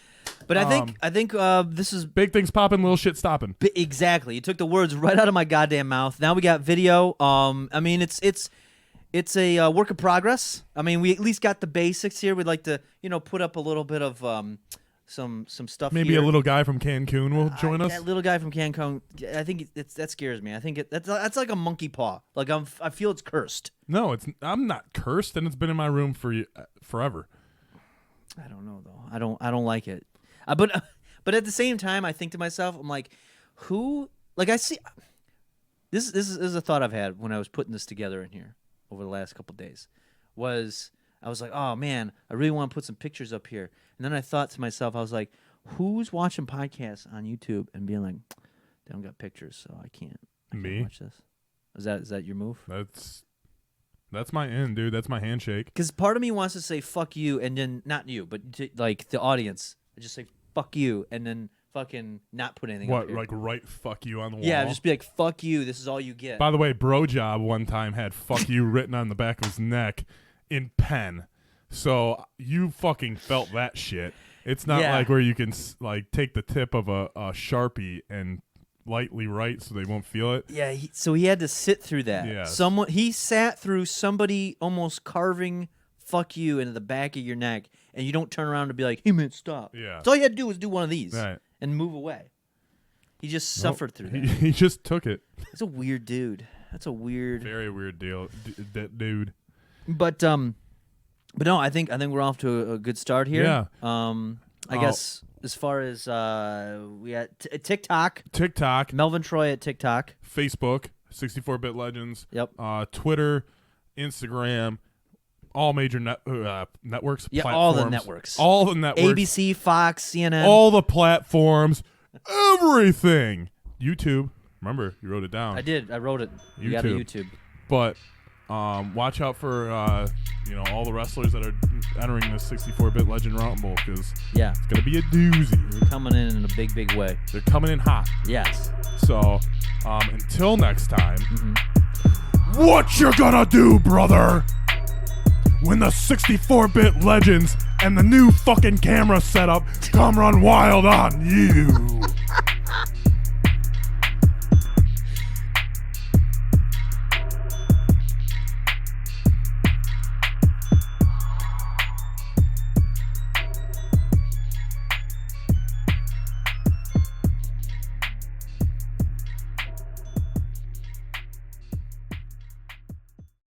But I think this is big things popping, little shit stopping. exactly. You took the words right out of my goddamn mouth. Now we got video. I mean, it's a work of progress. I mean, we at least got the basics here. We'd like to, put up a little bit of some stuff. Maybe here. a little guy from Cancun will join us. That little guy from Cancun. I think that scares me. I think that's like a monkey paw. Like I feel it's cursed. No, I'm not cursed, and it's been in my room for forever. I don't know though. I don't like it. But at the same time, I think to myself, I'm like, who? Like I see. This is a thought I've had when I was putting this together in here over the last couple of days. I was like, oh man, I really want to put some pictures up here. And then I thought to myself, I was like, who's watching podcasts on YouTube and being like, they don't got pictures, so I can't Me? watch this. Is that your move? That's my end, dude. That's my handshake. Because part of me wants to say fuck you, and then not you, but like the audience. I just say fuck you, and then fucking not put anything up What, here. like write "fuck you" on the wall? Yeah, just be like fuck you. This is all you get. By the way, Bro Job one time had "fuck you" written on the back of his neck in pen. So you fucking felt that shit. It's not Yeah. like where you can like take the tip of a Sharpie and lightly write so they won't feel it. Yeah, so he had to sit through that. Yes. He sat through somebody almost carving "fuck you" into the back of your neck, and you don't turn around to be like, "Hey man, stop." Yeah. So all you had to do was do one of these Right. and move away. He just suffered through that. He just took it. He's a weird dude. That's a weird. Very weird deal, that dude. But no, I think we're off to a good start here. Yeah. I guess as far as we got TikTok, TikTok, Melvin Troy at TikTok. Facebook, 64-Bit Legends. Yep. Twitter, Instagram, all major networks. Yeah, all the platforms. networks. All the networks. ABC, Fox, CNN. All the platforms. Everything. YouTube. Remember, you wrote it down. I did. I wrote it. You got a YouTube. YouTube. But watch out for all the wrestlers that are entering this 64-Bit Legend Rumble, because Yeah. it's gonna be a doozy. You're coming in a big, big way. They're coming in hot. Yes. So until next time, Mm-hmm. what you gonna do, brother? When the 64-Bit Legends and the new fucking camera setup come run wild on you.